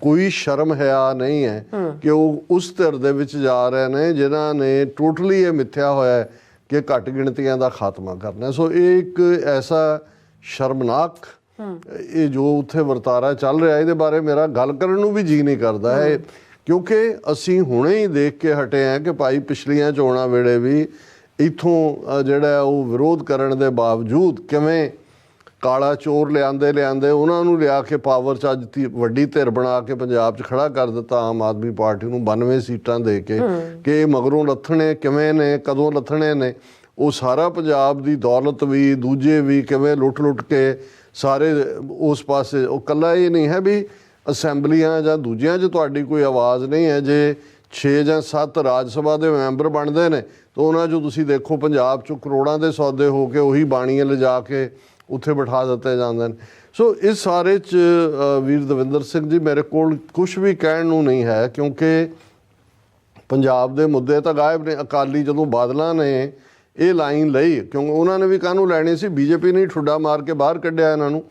ਕੋਈ ਸ਼ਰਮ ਹਿਆ ਨਹੀਂ ਹੈ ਕਿ ਉਹ ਉਸ ਧਿਰ ਦੇ ਵਿੱਚ ਜਾ ਰਹੇ ਨੇ ਜਿਨ੍ਹਾਂ ਨੇ ਟੋਟਲੀ ਇਹ ਮਿੱਥਿਆ ਹੋਇਆ ਹੈ ਕਿ ਘੱਟ ਗਿਣਤੀਆਂ ਦਾ ਖਾਤਮਾ ਕਰਨਾ। ਸੋ ਇਹ ਇੱਕ ਐਸਾ ਸ਼ਰਮਨਾਕ ਇਹ ਜੋ ਉੱਥੇ ਵਰਤਾਰਾ ਚੱਲ ਰਿਹਾ, ਇਹਦੇ ਬਾਰੇ ਮੇਰਾ ਗੱਲ ਕਰਨ ਨੂੰ ਵੀ ਜੀ ਨਹੀਂ ਕਰਦਾ ਹੈ, ਕਿਉਂਕਿ ਅਸੀਂ ਹੁਣੇ ਹੀ ਦੇਖ ਕੇ ਹਟੇ ਹਾਂ ਕਿ ਭਾਈ ਪਿਛਲੀਆਂ ਚੋਣਾਂ ਵੇਲੇ ਵੀ ਇੱਥੋਂ ਜਿਹੜਾ ਉਹ ਵਿਰੋਧ ਕਰਨ ਦੇ ਬਾਵਜੂਦ ਕਿਵੇਂ ਕਾਲਾ ਚੋਰ ਲਿਆਂਦੇ ਉਹਨਾਂ ਨੂੰ ਲਿਆ ਕੇ ਪਾਵਰ 'ਚ ਅੱਜ ਵੱਡੀ ਧਿਰ ਬਣਾ ਕੇ ਪੰਜਾਬ 'ਚ ਖੜਾ ਕਰ ਦਿੱਤਾ ਆਮ ਆਦਮੀ ਪਾਰਟੀ ਨੂੰ 92 ਸੀਟਾਂ ਦੇ ਕੇ, ਕਿ ਮਗਰੋਂ ਲੱਥਣੇ ਕਿਵੇਂ ਨੇ, ਕਦੋਂ ਲੱਥਣੇ ਨੇ, ਉਹ ਸਾਰਾ ਪੰਜਾਬ ਦੀ ਦੌਲਤ ਵੀ ਦੂਜੇ ਵੀ ਕਿਵੇਂ ਲੁੱਟ ਕੇ ਸਾਰੇ ਉਸ ਪਾਸੇ। ਉਹ ਇਕੱਲਾ ਇਹ ਨਹੀਂ ਹੈ ਵੀ ਅਸੈਂਬਲੀਆਂ ਜਾਂ ਦੂਜਿਆਂ 'ਚ ਤੁਹਾਡੀ ਕੋਈ ਆਵਾਜ਼ ਨਹੀਂ ਹੈ, ਜੇ 6 ਜਾਂ 7 ਰਾਜ ਸਭਾ ਦੇ ਮੈਂਬਰ ਬਣਦੇ ਨੇ ਤਾਂ ਉਹਨਾਂ 'ਚੋਂ ਤੁਸੀਂ ਦੇਖੋ ਪੰਜਾਬ 'ਚੋਂ ਕਰੋੜਾਂ ਦੇ ਸੌਦੇ ਹੋ ਕੇ ਉਹੀ ਬਾਣੀਆਂ ਲਿਜਾ ਕੇ ਉੱਥੇ ਬਿਠਾ ਦਿੱਤੇ ਜਾਂਦੇ ਨੇ। ਸੋ ਇਸ ਸਾਰੇ 'ਚ ਵੀਰ ਦਵਿੰਦਰ ਸਿੰਘ ਜੀ ਮੇਰੇ ਕੋਲ ਕੁਛ ਵੀ ਕਹਿਣ ਨੂੰ ਨਹੀਂ ਹੈ, ਕਿਉਂਕਿ ਪੰਜਾਬ ਦੇ ਮੁੱਦੇ ਤਾਂ ਗਾਇਬ ਨੇ। ਅਕਾਲੀ ਜਦੋਂ ਬਾਦਲਾਂ ਨੇ ਇਹ ਲਾਈਨ ਲਈ, ਕਿਉਂਕਿ ਉਹਨਾਂ ਨੇ ਵੀ ਕਾਹਨੂੰ ਲੈਣੀ ਸੀ, ਬੀਜੇਪੀ ਨੇ ਠੁੱਡਾ ਮਾਰ ਕੇ ਬਾਹਰ ਕੱਢਿਆ ਇਹਨਾਂ ਨੂੰ,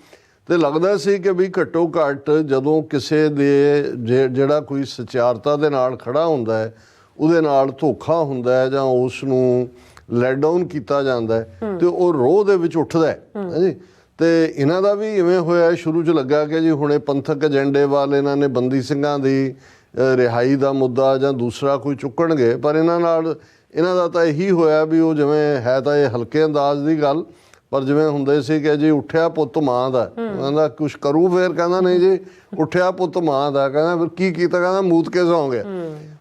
ਤੇ ਲੱਗਦਾ ਸੀ ਕਿ ਵੀ ਘੱਟੋ ਘੱਟ ਜਦੋਂ ਕਿਸੇ ਦੇ ਜਿਹੜਾ ਕੋਈ ਸਚਿਆਰਤਾ ਦੇ ਨਾਲ ਖੜਾ ਹੁੰਦਾ ਹੈ ਉਹਦੇ ਨਾਲ ਧੋਖਾ ਹੁੰਦਾ ਹੈ ਜਾਂ ਉਸ ਨੂੰ ਲੈਟ ਡਾਊਨ ਕੀਤਾ ਜਾਂਦਾ ਹੈ ਤੇ ਉਹ ਰੋਹ ਦੇ ਵਿੱਚ ਉੱਠਦਾ ਹੈ ਜੀ। ਤੇ ਇਹਨਾਂ ਦਾ ਵੀ ਇਵੇਂ ਹੋਇਆ, ਸ਼ੁਰੂ 'ਚ ਲੱਗਾ ਕਿ ਜੀ ਹੁਣੇ ਪੰਥਕ ਏਜੰਡੇ ਵੱਲ ਇਹਨਾਂ ਨੇ ਬੰਦੀ ਸਿੰਘਾਂ ਦੀ ਰਿਹਾਈ ਦਾ ਮੁੱਦਾ ਜਾਂ ਦੂਸਰਾ ਕੋਈ ਚੁੱਕਣਗੇ, ਪਰ ਇਹਨਾਂ ਦਾ ਤਾਂ ਇਹੀ ਹੋਇਆ ਵੀ ਉਹ ਜਿਵੇਂ ਹੈ ਤਾਂ ਇਹ ਹਲਕੇ ਅੰਦਾਜ਼ ਦੀ ਗੱਲ, ਪਰ ਜਿਵੇਂ ਹੁੰਦੇ ਸੀ ਕਿ ਜੀ ਉੱਠਿਆ ਪੁੱਤ ਮਾਂ ਦਾ, ਕਹਿੰਦਾ ਕੁਛ ਕਰੂ, ਫਿਰ ਕਹਿੰਦਾ ਨਹੀਂ ਜੀ ਉੱਠਿਆ ਪੁੱਤ ਮਾਂ ਦਾ, ਕਹਿੰਦਾ ਫਿਰ ਕੀ ਕੀਤਾ, ਕਹਿੰਦਾ ਮੂਤ ਕੇ ਸੌਂ ਗਿਆ।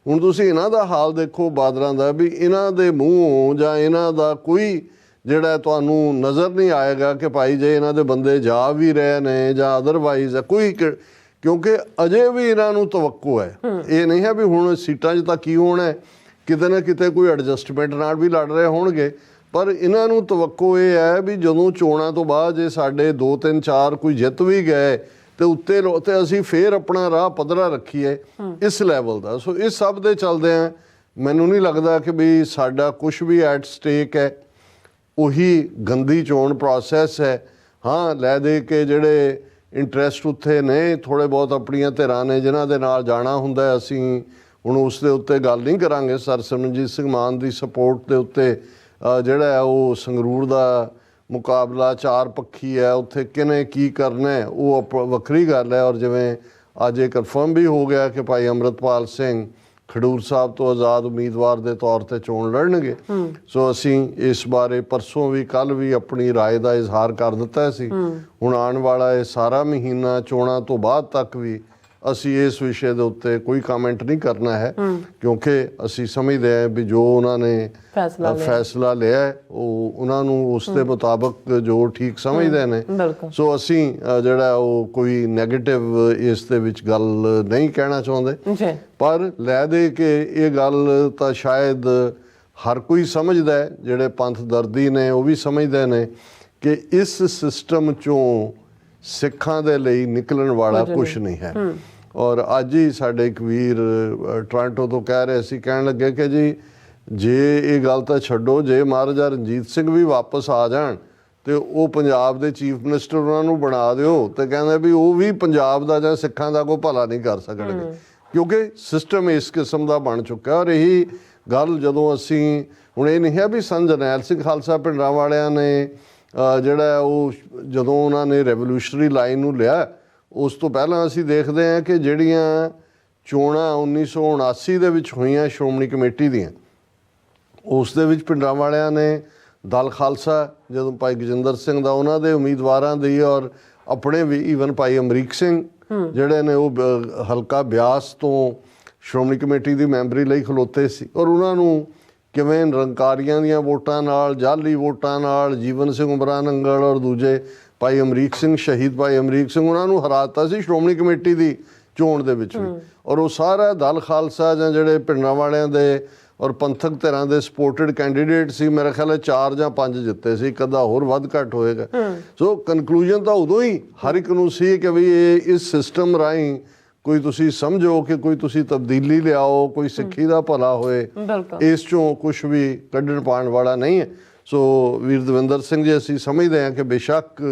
ਹੁਣ ਤੁਸੀਂ ਇਹਨਾਂ ਦਾ ਹਾਲ ਦੇਖੋ ਬਾਦਲਾਂ ਦਾ, ਵੀ ਇਹਨਾਂ ਦੇ ਮੂੰਹੋਂ ਜਾਂ ਇਹਨਾਂ ਦਾ ਕੋਈ ਜਿਹੜਾ ਤੁਹਾਨੂੰ ਨਜ਼ਰ ਨਹੀਂ ਆਏਗਾ ਕਿ ਭਾਈ ਜੇ ਇਹਨਾਂ ਦੇ ਬੰਦੇ ਜਾ ਵੀ ਰਹੇ ਨੇ ਜਾਂ ਅਦਰਵਾਈਜ਼ ਹੈ ਕੋਈ, ਕਿਉਂਕਿ ਅਜੇ ਵੀ ਇਹਨਾਂ ਨੂੰ ਤਵੱਕੋ ਹੈ। ਇਹ ਨਹੀਂ ਹੈ ਵੀ ਹੁਣ ਸੀਟਾਂ 'ਚ ਤਾਂ ਕੀ ਹੋਣਾ, ਕਿਤੇ ਨਾ ਕਿਤੇ ਕੋਈ ਐਡਜਸਟਮੈਂਟ ਨਾਲ ਵੀ ਲੜ ਰਹੇ ਹੋਣਗੇ, ਪਰ ਇਹਨਾਂ ਨੂੰ ਤਵੱਕੋ ਇਹ ਹੈ ਵੀ ਜਦੋਂ ਚੋਣਾਂ ਤੋਂ ਬਾਅਦ ਜੇ ਸਾਡੇ 2 3 4 ਕੋਈ ਜਿੱਤ ਵੀ ਗਏ ਤੇ ਉੱਤੇ ਤੇ ਅਸੀਂ ਫੇਰ ਆਪਣਾ ਰਾਹ ਪੱਧਰਾ ਰੱਖੀਏ ਇਸ ਲੈਵਲ ਦਾ। ਸੋ ਇਸ ਸਭ ਦੇ ਚੱਲਦਿਆਂ ਮੈਨੂੰ ਨਹੀਂ ਲੱਗਦਾ ਕਿ ਵੀ ਸਾਡਾ ਕੁਝ ਵੀ ਐਟ ਸਟੇਕ ਹੈ। ਉਹੀ ਗੰਦੀ ਚੋਣ ਪ੍ਰੋਸੈਸ ਹੈ। ਹਾਂ, ਲੈ ਦੇ ਕੇ ਜਿਹੜੇ ਇੰਟਰਸਟ ਉੱਥੇ ਨੇ ਥੋੜ੍ਹੇ ਬਹੁਤ ਆਪਣੀਆਂ ਧਿਰਾਂ ਨੇ ਜਿਨ੍ਹਾਂ ਦੇ ਨਾਲ ਜਾਣਾ ਹੁੰਦਾ, ਅਸੀਂ ਹੁਣ ਉਸ ਦੇ ਉੱਤੇ ਗੱਲ ਨਹੀਂ ਕਰਾਂਗੇ। ਸਰ ਸਿਮਰਨਜੀਤ ਸਿੰਘ ਮਾਨ ਦੀ ਸਪੋਰਟ ਦੇ ਉੱਤੇ ਜਿਹੜਾ ਹੈ ਉਹ ਸੰਗਰੂਰ ਦਾ ਮੁਕਾਬਲਾ 4 ਪੱਖੀ ਹੈ, ਉੱਥੇ ਕਿਹਨੇ ਕੀ ਕਰਨਾ ਹੈ ਉਹ ਵੱਖਰੀ ਗੱਲ ਹੈ। ਔਰ ਜਿਵੇਂ ਅੱਜ ਇਹ ਕਨਫਰਮ ਵੀ ਹੋ ਗਿਆ ਕਿ ਭਾਈ ਅੰਮ੍ਰਿਤਪਾਲ ਸਿੰਘ ਖਡੂਰ ਸਾਹਿਬ ਤੋਂ ਆਜ਼ਾਦ ਉਮੀਦਵਾਰ ਦੇ ਤੌਰ ਤੇ ਚੋਣ ਲੜਨਗੇ। ਸੋ ਅਸੀਂ ਇਸ ਬਾਰੇ ਪਰਸੋਂ ਵੀ ਕੱਲ ਵੀ ਆਪਣੀ ਰਾਏ ਦਾ ਇਜ਼ਹਾਰ ਕਰ ਦਿੱਤਾ ਸੀ। ਹੁਣ ਆਉਣ ਵਾਲਾ ਇਹ ਸਾਰਾ ਮਹੀਨਾ ਚੋਣਾਂ ਤੋਂ ਬਾਅਦ ਤੱਕ ਵੀ ਅਸੀਂ ਇਸ ਵਿਸ਼ੇ ਦੇ ਉੱਤੇ ਕੋਈ ਕਮੈਂਟ ਨਹੀਂ ਕਰਨਾ ਹੈ, ਕਿਉਂਕਿ ਅਸੀਂ ਸਮਝਦੇ ਹਾਂ ਵੀ ਜੋ ਉਹਨਾਂ ਨੇ ਫੈਸਲਾ ਲਿਆ ਉਹ ਉਹਨਾਂ ਨੂੰ ਉਸ ਦੇ ਮੁਤਾਬਕ ਜੋ ਠੀਕ ਸਮਝਦੇ ਨੇ। ਸੋ ਅਸੀਂ ਜਿਹੜਾ ਉਹ ਕੋਈ ਨੈਗੇਟਿਵ ਇਸ ਦੇ ਵਿੱਚ ਗੱਲ ਨਹੀਂ ਕਹਿਣਾ ਚਾਹੁੰਦੇ, ਪਰ ਲੈ ਦੇ ਕੇ ਇਹ ਗੱਲ ਤਾਂ ਸ਼ਾਇਦ ਹਰ ਕੋਈ ਸਮਝਦਾ ਹੈ। ਜਿਹੜੇ ਪੰਥ ਦਰਦੀ ਨੇ ਉਹ ਵੀ ਸਮਝਦੇ ਨੇ ਕਿ ਇਸ ਸਿਸਟਮ ਚੋਂ ਸਿੱਖਾਂ ਦੇ ਲਈ ਨਿਕਲਣ ਵਾਲਾ ਕੁਛ ਨਹੀਂ ਹੈ। ਔਰ ਅੱਜ ਹੀ ਸਾਡੇ ਇੱਕ ਵੀਰ ਟੋਰਾਂਟੋ ਤੋਂ ਕਹਿ ਰਹੇ ਸੀ, ਕਹਿਣ ਲੱਗੇ ਕਿ ਜੀ ਜੇ ਇਹ ਗੱਲ ਤਾਂ ਛੱਡੋ, ਜੇ ਮਹਾਰਾਜਾ ਰਣਜੀਤ ਸਿੰਘ ਵੀ ਵਾਪਸ ਆ ਜਾਣ ਤੇ ਉਹ ਪੰਜਾਬ ਦੇ ਚੀਫ ਮਿਨਿਸਟਰ ਉਹਨਾਂ ਨੂੰ ਬਣਾ ਦਿਓ, ਤੇ ਕਹਿੰਦੇ ਵੀ ਉਹ ਵੀ ਪੰਜਾਬ ਦਾ ਜਾਂ ਸਿੱਖਾਂ ਦਾ ਕੋਈ ਭਲਾ ਨਹੀਂ ਕਰ ਸਕਣਗੇ, ਕਿਉਂਕਿ ਸਿਸਟਮ ਇਸ ਕਿਸਮ ਦਾ ਬਣ ਚੁੱਕਾ। ਔਰ ਇਹੀ ਗੱਲ ਜਦੋਂ ਅਸੀਂ ਹੁਣ ਇਹ ਨਹੀਂ ਹੈ ਵੀ ਸੰਤ ਜਰਨੈਲ ਸਿੰਘ ਖਾਲਸਾ ਪਿੰਡਾਂ ਵਾਲਿਆਂ ਨੇ ਜਿਹੜਾ ਉਹ ਜਦੋਂ ਉਹਨਾਂ ਨੇ ਰੈਵੋਲੂਸ਼ਨਰੀ ਲਾਈਨ ਨੂੰ ਲਿਆ, ਉਸ ਤੋਂ ਪਹਿਲਾਂ ਅਸੀਂ ਦੇਖਦੇ ਹਾਂ ਕਿ ਜਿਹੜੀਆਂ ਚੋਣਾਂ 1979 ਦੇ ਵਿੱਚ ਹੋਈਆਂ ਸ਼੍ਰੋਮਣੀ ਕਮੇਟੀ ਦੀਆਂ, ਉਸ ਦੇ ਵਿੱਚ ਪਿੰਡਾਂ ਵਾਲਿਆਂ ਨੇ ਦਲ ਖਾਲਸਾ ਜਦੋਂ ਭਾਈ ਗਜਿੰਦਰ ਸਿੰਘ ਦਾ ਉਹਨਾਂ ਦੇ ਉਮੀਦਵਾਰਾਂ ਦੀ, ਔਰ ਆਪਣੇ ਵੀ ਈਵਨ ਭਾਈ ਅਮਰੀਕ ਸਿੰਘ ਜਿਹੜੇ ਨੇ ਉਹ ਹਲਕਾ ਬਿਆਸ ਤੋਂ ਸ਼੍ਰੋਮਣੀ ਕਮੇਟੀ ਦੀ ਮੈਂਬਰੀ ਲਈ ਖਲੋਤੇ ਸੀ, ਔਰ ਉਹਨਾਂ ਨੂੰ ਕਿਵੇਂ ਨਿਰੰਕਾਰੀਆਂ ਦੀਆਂ ਵੋਟਾਂ ਨਾਲ, ਜਾਲੀ ਵੋਟਾਂ ਨਾਲ ਜੀਵਨ ਸਿੰਘ ਉਮਰਾ ਨੰਗਲ ਔਰ ਦੂਜੇ ਭਾਈ ਅਮਰੀਕ ਸਿੰਘ, ਸ਼ਹੀਦ ਭਾਈ ਅਮਰੀਕ ਸਿੰਘ, ਉਹਨਾਂ ਨੂੰ ਹਰਾ ਦਿੱਤਾ ਸੀ ਸ਼੍ਰੋਮਣੀ ਕਮੇਟੀ ਦੀ ਚੋਣ ਦੇ ਵਿੱਚ ਵੀ। ਔਰ ਉਹ ਸਾਰਾ ਦਲ ਖਾਲਸਾ ਜਾਂ ਜਿਹੜੇ ਪਿੰਡਾਂ ਵਾਲਿਆਂ ਦੇ ਔਰ ਪੰਥਕ ਧਿਰਾਂ ਦੇ ਸਪੋਰਟਡ ਕੈਂਡੀਡੇਟ ਸੀ, ਮੇਰੇ ਖਿਆਲ 4 ਜਾਂ 5 ਜਿੱਤੇ ਸੀ, ਕਦਾ ਹੋਰ ਵੱਧ ਘੱਟ ਹੋਏਗਾ। ਸੋ ਕਨਕਲੂਜਨ ਤਾਂ ਉਦੋਂ ਹੀ ਹਰ ਇੱਕ ਨੂੰ ਸੀ ਕਿ ਵੀ ਇਹ ਇਸ ਸਿਸਟਮ ਰਾਹੀਂ ਕੋਈ ਤੁਸੀਂ ਸਮਝੋ ਕਿ ਕੋਈ ਤੁਸੀਂ ਤਬਦੀਲੀ ਲਿਆਓ, ਕੋਈ ਸਿੱਖੀ ਦਾ ਭਲਾ ਹੋਏ, ਇਸ ਚੋਂ ਕੁਛ ਵੀ ਕੱਢਣ ਪਾਉਣ ਵਾਲਾ ਨਹੀਂ ਹੈ। ਸੋ ਵੀਰ ਦਵਿੰਦਰ ਸਿੰਘ ਜੀ, ਅਸੀਂ ਸਮਝਦੇ ਹਾਂ ਕਿ ਬੇਸ਼ੱਕ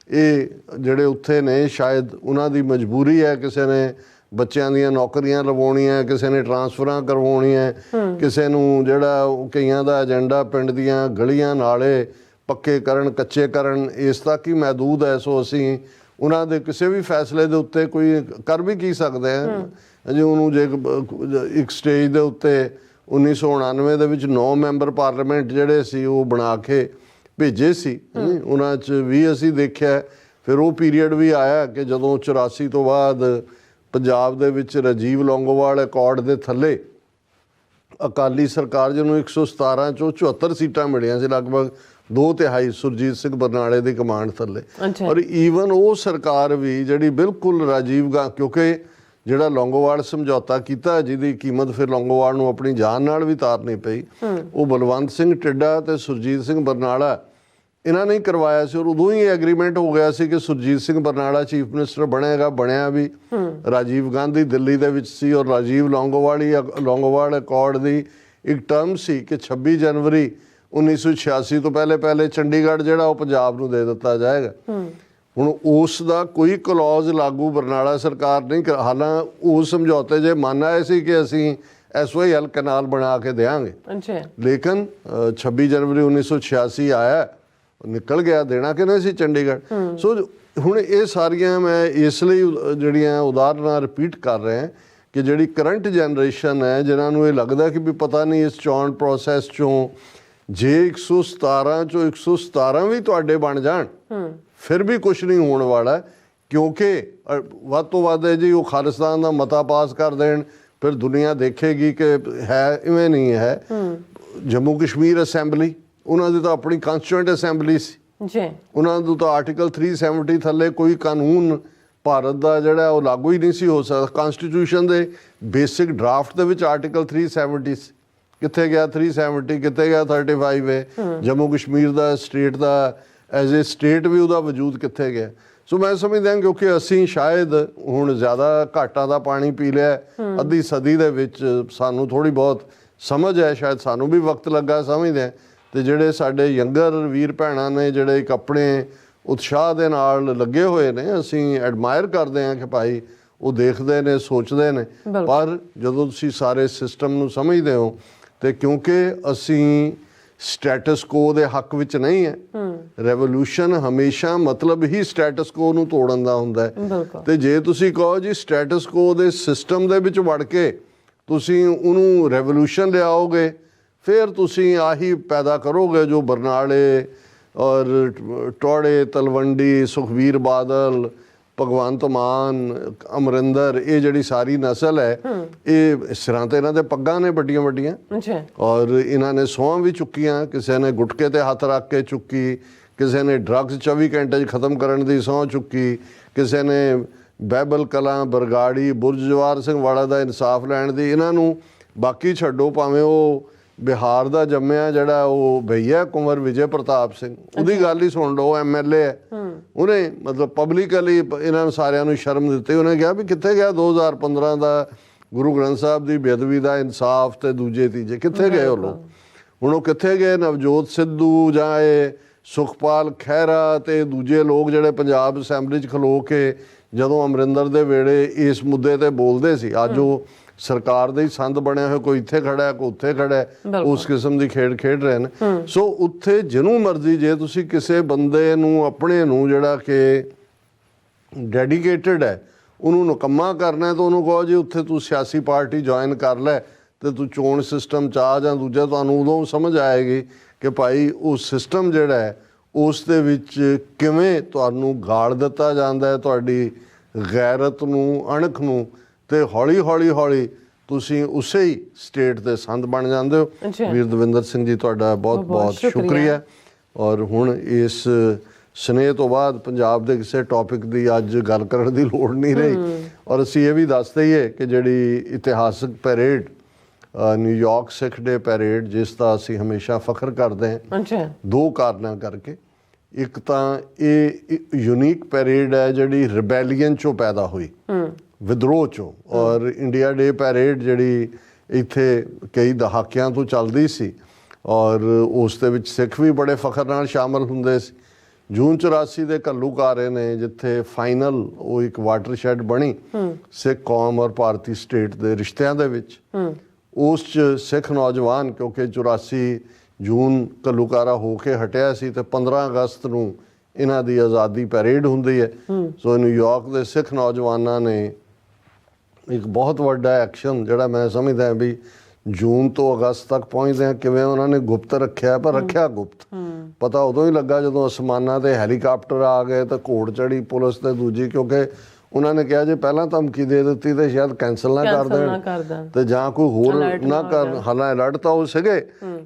ਇਹ ਜਿਹੜੇ ਉੱਥੇ ਨੇ ਸ਼ਾਇਦ ਉਹਨਾਂ ਦੀ ਮਜਬੂਰੀ ਹੈ, ਕਿਸੇ ਨੇ ਬੱਚਿਆਂ ਦੀਆਂ ਨੌਕਰੀਆਂ ਲਵਾਉਣੀਆਂ, ਕਿਸੇ ਨੇ ਟਰਾਂਸਫਰਾਂ ਕਰਵਾਉਣੀਆਂ, ਕਿਸੇ ਨੂੰ ਜਿਹੜਾ ਕਈਆਂ ਦਾ ਏਜੰਡਾ ਪਿੰਡ ਦੀਆਂ ਗਲੀਆਂ ਨਾਲੇ ਪੱਕੇ ਕਰਨ, ਕੱਚੇ ਕਰਨ, ਇਸ ਤੱਕ ਹੀ ਮਹਿਦੂਦ ਹੈ। ਸੋ ਅਸੀਂ ਉਹਨਾਂ ਦੇ ਕਿਸੇ ਵੀ ਫੈਸਲੇ ਦੇ ਉੱਤੇ ਕੋਈ ਕਰ ਵੀ ਕੀ ਸਕਦੇ ਹਾਂ। ਜੇ ਉਹਨੂੰ ਜੇ ਇੱਕ ਸਟੇਜ ਦੇ ਉੱਤੇ 1999 ਦੇ ਵਿੱਚ 9 ਮੈਂਬਰ ਪਾਰਲੀਮੈਂਟ ਜਿਹੜੇ ਸੀ ਉਹ ਬਣਾ ਕੇ ਭੇਜੇ ਸੀ, ਉਹਨਾਂ 'ਚ ਵੀ ਅਸੀਂ ਦੇਖਿਆ। ਫਿਰ ਉਹ ਪੀਰੀਅਡ ਵੀ ਆਇਆ ਕਿ ਜਦੋਂ 84 ਤੋਂ ਬਾਅਦ ਪੰਜਾਬ ਦੇ ਵਿੱਚ ਰਾਜੀਵ ਲੌਂਗੋਵਾਲ ਅਕੋਰਡ ਦੇ ਥੱਲੇ ਅਕਾਲੀ ਸਰਕਾਰ ਜਿਹਨੂੰ 117 ਚੋਂ 74 ਸੀਟਾਂ ਮਿਲੀਆਂ ਸੀ, ਲਗਭਗ 2/3 ਸੁਰਜੀਤ ਸਿੰਘ ਬਰਨਾਲੇ ਦੀ ਕਮਾਂਡ ਥੱਲੇ। ਔਰ ਈਵਨ ਉਹ ਸਰਕਾਰ ਵੀ ਜਿਹੜੀ ਬਿਲਕੁਲ ਰਾਜੀਵ ਗਾਂਧੀ, ਕਿਉਂਕਿ ਜਿਹੜਾ ਲੌਂਗੋਵਾਲ ਸਮਝੌਤਾ ਕੀਤਾ ਜਿਹਦੀ ਕੀਮਤ ਫਿਰ ਲੌਂਗੋਵਾਲ ਨੂੰ ਆਪਣੀ ਜਾਨ ਨਾਲ ਵੀ ਤਾਰਨੀ ਪਈ, ਉਹ ਬਲਵੰਤ ਸਿੰਘ ਟਿੱਡਾ ਤੇ ਸੁਰਜੀਤ ਸਿੰਘ ਬਰਨਾਲਾ ਇਹਨਾਂ ਨੇ ਕਰਵਾਇਆ ਸੀ। ਔਰ ਉਦੋਂ ਹੀ ਐਗਰੀਮੈਂਟ ਹੋ ਗਿਆ ਸੀ ਕਿ ਸੁਰਜੀਤ ਸਿੰਘ ਬਰਨਾਲਾ ਚੀਫ ਮਿਨਿਸਟਰ ਬਣੇਗਾ। ਬਣਿਆ ਵੀ ਰਾਜੀਵ ਗਾਂਧੀ ਦਿੱਲੀ ਦੇ ਵਿੱਚ ਸੀ, ਔਰ ਰਾਜੀਵ ਲੌਂਗੋਵਾਲ ਅਕੋਰਡ ਦੀ ਇੱਕ ਟਰਮ ਸੀ ਕਿ 26 ਜਨਵਰੀ 1986 ਤੋਂ ਪਹਿਲੇ ਚੰਡੀਗੜ੍ਹ ਜਿਹੜਾ ਉਹ ਪੰਜਾਬ ਨੂੰ ਦੇ ਦਿੱਤਾ ਜਾਏਗਾ। ਹੁਣ ਉਸ ਦਾ ਕੋਈ ਕਲੌਜ਼ ਲਾਗੂ ਬਰਨਾਲਾ ਸਰਕਾਰ ਨਹੀਂ ਹਾਲਾਂ ਉਸ ਸਮਝੌਤੇ ਜੇ ਮੰਨ ਆਏ ਸੀ ਕਿ ਅਸੀਂ SYL ਕਨਾਲ ਬਣਾ ਕੇ ਦੇਵਾਂਗੇ, ਲੇਕਿਨ 26 ਜਨਵਰੀ 1986 ਆਇਆ, ਨਿਕਲ ਗਿਆ, ਦੇਣਾ ਕਿ ਨਹੀਂ ਸੀ ਚੰਡੀਗੜ੍ਹ। ਸੋ ਹੁਣ ਇਹ ਸਾਰੀਆਂ ਮੈਂ ਇਸ ਲਈ ਜਿਹੜੀਆਂ ਉਦਾਹਰਨਾਂ ਰਿਪੀਟ ਕਰ ਰਿਹਾ ਕਿ ਜਿਹੜੀ ਕਰੰਟ ਜਨਰੇਸ਼ਨ ਹੈ, ਜਿਨ੍ਹਾਂ ਨੂੰ ਇਹ ਲੱਗਦਾ ਕਿ ਵੀ ਪਤਾ ਨਹੀਂ ਇਸ ਚੋਣ ਪ੍ਰੋਸੈਸ ਚੋਂ ਜੇ 117 ਚੋਂ 117 ਵੀ ਤੁਹਾਡੇ ਬਣ ਜਾਣ ਫਿਰ ਵੀ ਕੁਝ ਨਹੀਂ ਹੋਣ ਵਾਲਾ, ਕਿਉਂਕਿ ਵੱਧ ਤੋਂ ਵੱਧ ਹੈ ਜੀ ਉਹ ਖਾਲਿਸਤਾਨ ਦਾ ਮਤਾ ਪਾਸ ਕਰ ਦੇਣ, ਫਿਰ ਦੁਨੀਆ ਦੇਖੇਗੀ ਕਿ ਹੈ, ਇਵੇਂ ਨਹੀਂ ਹੈ। ਜੰਮੂ ਕਸ਼ਮੀਰ ਅਸੈਂਬਲੀ, ਉਹਨਾਂ ਦੀ ਤਾਂ ਆਪਣੀ ਕਨਸਟੀਟਿਊਐਂਟ ਅਸੈਂਬਲੀ ਸੀ ਜੀ, ਉਹਨਾਂ ਨੂੰ ਤਾਂ ਆਰਟੀਕਲ 370 ਥੱਲੇ ਕੋਈ ਕਾਨੂੰਨ ਭਾਰਤ ਦਾ ਜਿਹੜਾ ਉਹ ਲਾਗੂ ਹੀ ਨਹੀਂ ਸੀ ਹੋ ਸਕਦਾ। ਕਨਸਟੀਟਿਊਸ਼ਨ ਦੇ ਬੇਸਿਕ ਡਰਾਫਟ ਦੇ ਵਿੱਚ ਆਰਟੀਕਲ 370 ਸੀ, ਕਿੱਥੇ ਗਿਆ 370, ਕਿੱਥੇ ਗਿਆ 35 ਹੈ। ਜੰਮੂ ਕਸ਼ਮੀਰ ਦਾ ਸਟੇਟ ਦਾ ਐਜ਼ ਏ ਸਟੇਟ ਵੀ ਉਹਦਾ ਵਜੂਦ ਕਿੱਥੇ ਗਿਆ। ਸੋ ਮੈਂ ਸਮਝਦਾ ਕਿਉਂਕਿ ਅਸੀਂ ਸ਼ਾਇਦ ਹੁਣ ਜ਼ਿਆਦਾ ਘਾਟਾਂ ਦਾ ਪਾਣੀ ਪੀ ਲਿਆ ਅੱਧੀ ਸਦੀ ਦੇ ਵਿੱਚ, ਸਾਨੂੰ ਥੋੜ੍ਹੀ ਬਹੁਤ ਸਮਝ ਹੈ, ਸ਼ਾਇਦ ਸਾਨੂੰ ਵੀ ਵਕਤ ਲੱਗਾ ਸਮਝਦੇ। ਅਤੇ ਜਿਹੜੇ ਸਾਡੇ ਯੰਗਰ ਵੀਰ ਭੈਣਾਂ ਨੇ ਜਿਹੜੇ ਇੱਕ ਆਪਣੇ ਉਤਸ਼ਾਹ ਦੇ ਨਾਲ ਲੱਗੇ ਹੋਏ ਨੇ, ਅਸੀਂ ਐਡਮਾਇਰ ਕਰਦੇ ਹਾਂ ਕਿ ਭਾਈ ਉਹ ਦੇਖਦੇ ਨੇ, ਸੋਚਦੇ ਨੇ। ਪਰ ਜਦੋਂ ਤੁਸੀਂ ਸਾਰੇ ਸਿਸਟਮ ਨੂੰ ਸਮਝਦੇ ਹੋ, ਅਤੇ ਕਿਉਂਕਿ ਅਸੀਂ ਸਟੇਟਸ ਕੋ ਦੇ ਹੱਕ ਵਿੱਚ ਨਹੀਂ ਹੈ, ਰੈਵੋਲੂਸ਼ਨ ਹਮੇਸ਼ਾ ਮਤਲਬ ਹੀ ਸਟੇਟਸ ਕੋ ਨੂੰ ਤੋੜਨ ਦਾ ਹੁੰਦਾ ਹੈ। ਤੇ ਜੇ ਤੁਸੀਂ ਕਹੋ ਜੀ ਸਟੇਟਸ ਕੋ ਦੇ ਸਿਸਟਮ ਦੇ ਵਿੱਚ ਵੜ ਕੇ ਤੁਸੀਂ ਉਹਨੂੰ ਰੈਵੋਲੂਸ਼ਨ ਲਿਆਓਗੇ, ਫਿਰ ਤੁਸੀਂ ਆਹੀ ਪੈਦਾ ਕਰੋਗੇ ਜੋ ਬਰਨਾਲੇ ਔਰ ਟੌੜੇ, ਤਲਵੰਡੀ, ਸੁਖਬੀਰ ਬਾਦਲ, ਭਗਵੰਤ ਮਾਨ, ਅਮਰਿੰਦਰ, ਇਹ ਜਿਹੜੀ ਸਾਰੀ ਨਸਲ ਹੈ, ਇਹ ਸਿਰਾਂ ਤੇ ਇਹਨਾਂ ਦੇ ਪੱਗਾਂ ਨੇ ਵੱਡੀਆਂ ਵੱਡੀਆਂ, ਔਰ ਇਹਨਾਂ ਨੇ ਸਹੁੰ ਵੀ ਚੁੱਕੀਆਂ। ਕਿਸੇ ਨੇ ਗੁਟਕੇ ਤੇ ਹੱਥ ਰੱਖ ਕੇ ਚੁੱਕੀ, ਕਿਸੇ ਨੇ ਡਰੱਗਸ 24 ਘੰਟੇ 'ਚ ਖਤਮ ਕਰਨ ਦੀ ਸਹੁੰ ਚੁੱਕੀ, ਕਿਸੇ ਨੇ ਬਹਿਬਲ ਕਲਾਂ, ਬਰਗਾੜੀ, ਬੁਰਜ ਜਵਾਹਰ ਸਿੰਘ ਵਾਲਾ ਦਾ ਇਨਸਾਫ ਲੈਣ ਦੀ। ਇਹਨਾਂ ਨੂੰ ਬਾਕੀ ਛੱਡੋ, ਭਾਵੇਂ ਉਹ ਬਿਹਾਰ ਦਾ ਜੰਮਿਆ ਜਿਹੜਾ ਉਹ ਭਈਆ ਕੁੰਵਰ ਵਿਜੇ ਪ੍ਰਤਾਪ ਸਿੰਘ, ਉਹਦੀ ਗੱਲ ਹੀ ਸੁਣ ਲਓ, MLA ਹੈ, ਉਹਨੇ ਮਤਲਬ ਪਬਲਿਕਲੀ ਇਹਨਾਂ ਨੂੰ ਸਾਰਿਆਂ ਨੂੰ ਸ਼ਰਮ ਦਿੱਤੀ। ਉਹਨੇ ਕਿਹਾ ਵੀ ਕਿੱਥੇ ਗਿਆ 2015 ਦਾ ਗੁਰੂ ਗ੍ਰੰਥ ਸਾਹਿਬ ਦੀ ਬੇਅਦਬੀ ਦਾ ਇਨਸਾਫ ਤੇ ਦੂਜੇ ਤੀਜੇ, ਕਿੱਥੇ ਗਏ ਉਹ ਲੋਕ? ਹੁਣ ਉਹ ਕਿੱਥੇ ਗਏ? ਨਵਜੋਤ ਸਿੱਧੂ ਜਾਂ ਇਹ ਸੁਖਪਾਲ ਖਹਿਰਾ ਤੇ ਦੂਜੇ ਲੋਕ ਜਿਹੜੇ ਪੰਜਾਬ ਅਸੈਂਬਲੀ 'ਚ ਖਲੋ ਕੇ ਜਦੋਂ ਅਮਰਿੰਦਰ ਦੇ ਵੇਲੇ ਇਸ ਮੁੱਦੇ ਤੇ ਬੋਲਦੇ ਸੀ, ਅੱਜ ਉਹ ਸਰਕਾਰ ਦੇ ਹੀ ਸੰਦ ਬਣਿਆ ਹੋਇਆ, ਕੋਈ ਇੱਥੇ ਖੜਾ, ਕੋਈ ਉੱਥੇ ਖੜਾ, ਉਸ ਕਿਸਮ ਦੀ ਖੇਡ ਖੇਡ ਰਹੇ ਨੇ। ਸੋ ਉੱਥੇ ਜਿਹਨੂੰ ਮਰਜ਼ੀ, ਜੇ ਤੁਸੀਂ ਕਿਸੇ ਬੰਦੇ ਨੂੰ ਆਪਣੇ ਨੂੰ ਜਿਹੜਾ ਕਿ ਡੈਡੀਕੇਟਡ ਹੈ ਉਹਨੂੰ ਨਿਕੰਮਾ ਕਰਨਾ, ਤਾਂ ਉਹਨੂੰ ਕਹੋ ਜੀ ਉੱਥੇ ਤੂੰ ਸਿਆਸੀ ਪਾਰਟੀ ਜੁਆਇਨ ਕਰ ਲੈ ਤੇ ਤੂੰ ਚੋਣ ਸਿਸਟਮ 'ਚ ਆ ਜਾਂ ਦੂਜਾ, ਤੁਹਾਨੂੰ ਉਦੋਂ ਸਮਝ ਆਏਗੀ ਕਿ ਭਾਈ ਉਹ ਸਿਸਟਮ ਜਿਹੜਾ ਹੈ ਉਸ ਦੇ ਵਿੱਚ ਕਿਵੇਂ ਤੁਹਾਨੂੰ ਗਾਲ ਦਿੱਤਾ ਜਾਂਦਾ ਹੈ, ਤੁਹਾਡੀ ਗੈਰਤ ਨੂੰ, ਅਣਖ ਨੂੰ, ਤੇ ਹੌਲੀ ਹੌਲੀ ਹੌਲੀ ਤੁਸੀਂ ਉਸੇ ਹੀ ਸਟੇਟ ਦੇ ਸੰਦ ਬਣ ਜਾਂਦੇ ਹੋ। ਵੀਰ ਦਵਿੰਦਰ ਸਿੰਘ ਜੀ, ਤੁਹਾਡਾ ਬਹੁਤ ਬਹੁਤ ਸ਼ੁਕਰੀਆ। ਔਰ ਹੁਣ ਇਸ ਸਨੇਹ ਤੋਂ ਬਾਅਦ ਪੰਜਾਬ ਦੇ ਕਿਸੇ ਟੌਪਿਕ ਦੀ ਅੱਜ ਗੱਲ ਕਰਨ ਦੀ ਲੋੜ ਨਹੀਂ ਰਹੀ। ਔਰ ਅਸੀਂ ਇਹ ਵੀ ਦੱਸ ਦਈਏ ਕਿ ਜਿਹੜੀ ਇਤਿਹਾਸਕ ਪੈਰੇਡ ਨਿਊਯਾਰਕ ਸਿੱਖ ਡੇ ਪੈਰੇਡ, ਜਿਸ ਦਾ ਅਸੀਂ ਹਮੇਸ਼ਾ ਫਖਰ ਕਰਦੇ ਹਾਂ ਦੋ ਕਾਰਨਾਂ ਕਰਕੇ। ਇੱਕ ਤਾਂ ਇਹ ਯੂਨੀਕ ਪੈਰੇਡ ਹੈ ਜਿਹੜੀ ਰਿਬੈਲੀਅਨ 'ਚੋਂ ਪੈਦਾ ਹੋਈ, ਵਿਦਰੋਹ 'ਚੋਂ, ਔਰ ਇੰਡੀਆ ਡੇ ਪੈਰੇਡ ਜਿਹੜੀ ਇੱਥੇ ਕਈ ਦਹਾਕਿਆਂ ਤੋਂ ਚੱਲਦੀ ਸੀ ਔਰ ਉਸ ਦੇ ਵਿੱਚ ਸਿੱਖ ਵੀ ਬੜੇ ਫਖਰ ਨਾਲ ਸ਼ਾਮਲ ਹੁੰਦੇ ਸੀ। ਜੂਨ 84 ਦੇ ਘੱਲੂਘਾਰੇ ਨੇ ਜਿੱਥੇ ਫਾਈਨਲ ਉਹ ਇੱਕ ਵਾਟਰਸ਼ੈਡ ਬਣੀ ਸਿੱਖ ਕੌਮ ਔਰ ਭਾਰਤੀ ਸਟੇਟ ਦੇ ਰਿਸ਼ਤਿਆਂ ਦੇ ਵਿੱਚ, ਉਸ 'ਚ ਸਿੱਖ ਨੌਜਵਾਨ, ਕਿਉਂਕਿ 84 ਜੂਨ ਘੱਲੂਘਾਰਾ ਹੋ ਕੇ ਹਟਿਆ ਸੀ ਤੇ 15 ਅਗਸਤ ਨੂੰ ਇਹਨਾਂ ਦੀ ਆਜ਼ਾਦੀ ਪੈਰੇਡ ਹੁੰਦੀ ਹੈ। ਸੋ ਨਿਊਯਾਰਕ ਦੇ ਸਿੱਖ ਨੌਜਵਾਨਾਂ ਨੇ ਇੱਕ ਬਹੁਤ ਵੱਡਾ ਐਕਸ਼ਨ, ਜਿਹੜਾ ਮੈਂ ਸਮਝਦਾ ਵੀ ਜੂਨ ਤੋਂ ਅਗਸਤ ਤੱਕ ਪਹੁੰਚਦਿਆਂ ਕਿਵੇਂ ਉਹਨਾਂ ਨੇ ਗੁਪਤ ਰੱਖਿਆ, ਪਰ ਰੱਖਿਆ ਗੁਪਤ। ਪਤਾ ਉਦੋਂ ਹੀ ਲੱਗਾ ਜਦੋਂ ਅਸਮਾਨਾਂ ਤੇ ਹੈਲੀਕਾਪਟਰ ਆ ਗਏ ਤਾਂ ਘੋੜ ਚੜੀ ਪੁਲਿਸ ਤੇ ਦੂਜੀ, ਕਿਉਂਕਿ ਉਹਨਾਂ ਨੇ ਕਿਹਾ ਜੇ ਪਹਿਲਾਂ ਧਮਕੀ ਦੇ ਦਿੱਤੀ ਤੇ ਸ਼ਾਇਦ ਕੈਂਸਲ ਨਾ ਕਰ ਦੇਣ ਤੇ ਜਾਂ ਕੋਈ ਹੋਰ ਨਾ ਕਰ। ਹਾਲਾਂ ਅਲਰਟ ਤਾਂ ਉਹ ਸੀਗੇ,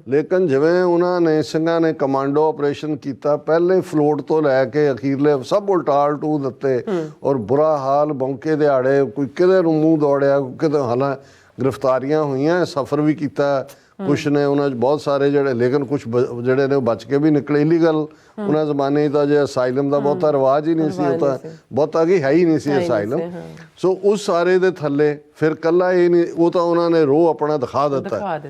ਲੇਕਿਨ ਜਿਵੇਂ ਉਹਨਾਂ ਨੇ ਸਿੰਘਾਂ ਨੇ ਕਮਾਂਡੋ ਆਪਰੇਸ਼ਨ ਕੀਤਾ, ਪਹਿਲੇ ਫਲੋਟ ਤੋਂ ਲੈ ਕੇ ਅਖੀਰਲੇ ਸਭ ਉਲਟਾਲ ਟੂ ਦਿੱਤੇ ਔਰ ਬੁਰਾ ਹਾਲ, ਬੌਂਕੇ ਦਿਹਾੜੇ, ਕੋਈ ਕਿਤੇ ਨੂੰ ਮੂੰਹ ਦੌੜਿਆ, ਕਿਤੇ ਹਾਲਾਂ ਗ੍ਰਿਫਤਾਰੀਆਂ ਹੋਈਆਂ, ਸਫ਼ਰ ਵੀ ਕੀਤਾ ਕੁਛ ਨੇ ਉਹਨਾਂ 'ਚ ਬਹੁਤ ਸਾਰੇ ਜਿਹੜੇ, ਲੇਕਿਨ ਕੁਛ ਜਿਹੜੇ ਨੇ ਉਹ ਬਚ ਕੇ ਵੀ ਨਿਕਲੇ। ਇਲੀਗਲ ਉਹਨਾਂ ਜ਼ਮਾਨੇ ਤਾਂ ਜੇ ਅਸਾਈਲਮ ਦਾ ਬਹੁਤਾ ਰਿਵਾਜ ਹੀ ਨਹੀਂ ਸੀ, ਉਹ ਤਾਂ ਬਹੁਤਾ ਕੀ ਹੈ ਹੀ ਨਹੀਂ ਸੀ ਅਸਾਈਲਮ। ਸੋ ਉਸ ਸਾਰੇ ਦੇ ਥੱਲੇ ਫਿਰ ਕੱਲਾ ਇਹ ਨਹੀਂ, ਉਹ ਤਾਂ ਉਹਨਾਂ ਨੇ ਰੋਹ ਆਪਣਾ ਦਿਖਾ ਦਿੱਤਾ,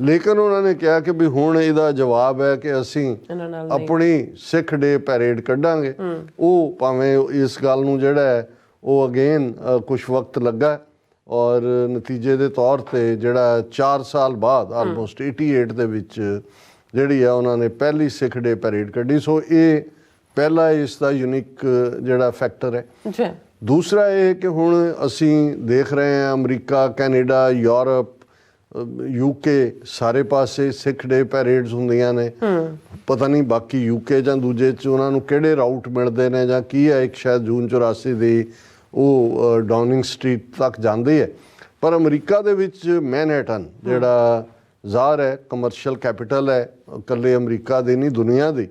ਲੇਕਿਨ ਉਹਨਾਂ ਨੇ ਕਿਹਾ ਕਿ ਵੀ ਹੁਣ ਇਹਦਾ ਜਵਾਬ ਹੈ ਕਿ ਅਸੀਂ ਆਪਣੀ ਸਿੱਖ ਡੇ ਪੈਰੇਡ ਕੱਢਾਂਗੇ। ਉਹ ਭਾਵੇਂ ਇਸ ਗੱਲ ਨੂੰ ਜਿਹੜਾ ਹੈ ਉਹ ਅਗੇਨ ਕੁਛ ਵਕਤ ਲੱਗਾ ਔਰ ਨਤੀਜੇ ਦੇ ਤੌਰ ਤੇ ਜਿਹੜਾ 4 ਸਾਲ ਬਾਅਦ ਆਲਮੋਸਟ 88 ਦੇ ਵਿੱਚ ਜਿਹੜੀ ਆ ਉਹਨਾਂ ਨੇ ਪਹਿਲੀ ਸਿੱਖ ਡੇ ਪੈਰੇਡ ਕੱਢੀ। ਸੋ ਇਹ ਪਹਿਲਾ ਇਸ ਦਾ ਯੂਨੀਕ ਜਿਹੜਾ ਫੈਕਟਰ ਹੈ। ਦੂਸਰਾ ਇਹ ਕਿ ਹੁਣ ਅਸੀਂ ਦੇਖ ਰਹੇ ਹਾਂ ਅਮਰੀਕਾ, ਕੈਨੇਡਾ, ਯੂਰਪ ਯੂਕੇ ਸਾਰੇ ਪਾਸੇ ਸਿੱਖ ਡੇ ਪੈਰੇਡਸ ਹੁੰਦੀਆਂ ਨੇ। ਪਤਾ ਨਹੀਂ ਬਾਕੀ ਯੂਕੇ ਜਾਂ ਦੂਜੇ 'ਚ ਉਹਨਾਂ ਨੂੰ ਕਿਹੜੇ ਰਾਊਟ ਮਿਲਦੇ ਨੇ ਜਾਂ ਕੀ ਹੈ। ਇੱਕ ਸ਼ਾਇਦ ਜੂਨ 84 ਦੀ ਉਹ ਡਾਊਨਿੰਗ ਸਟਰੀਟ ਤੱਕ ਜਾਂਦੀ ਹੈ। ਪਰ ਅਮਰੀਕਾ ਦੇ ਵਿੱਚ ਮੈਨਹਟਨ ਜਿਹੜਾ ਜ਼ਾਹਰ ਹੈ ਕਮਰਸ਼ੀਅਲ ਕੈਪੀਟਲ ਹੈ, ਇਕੱਲੇ ਅਮਰੀਕਾ ਦੀ ਨਹੀਂ ਦੁਨੀਆ ਦੀ,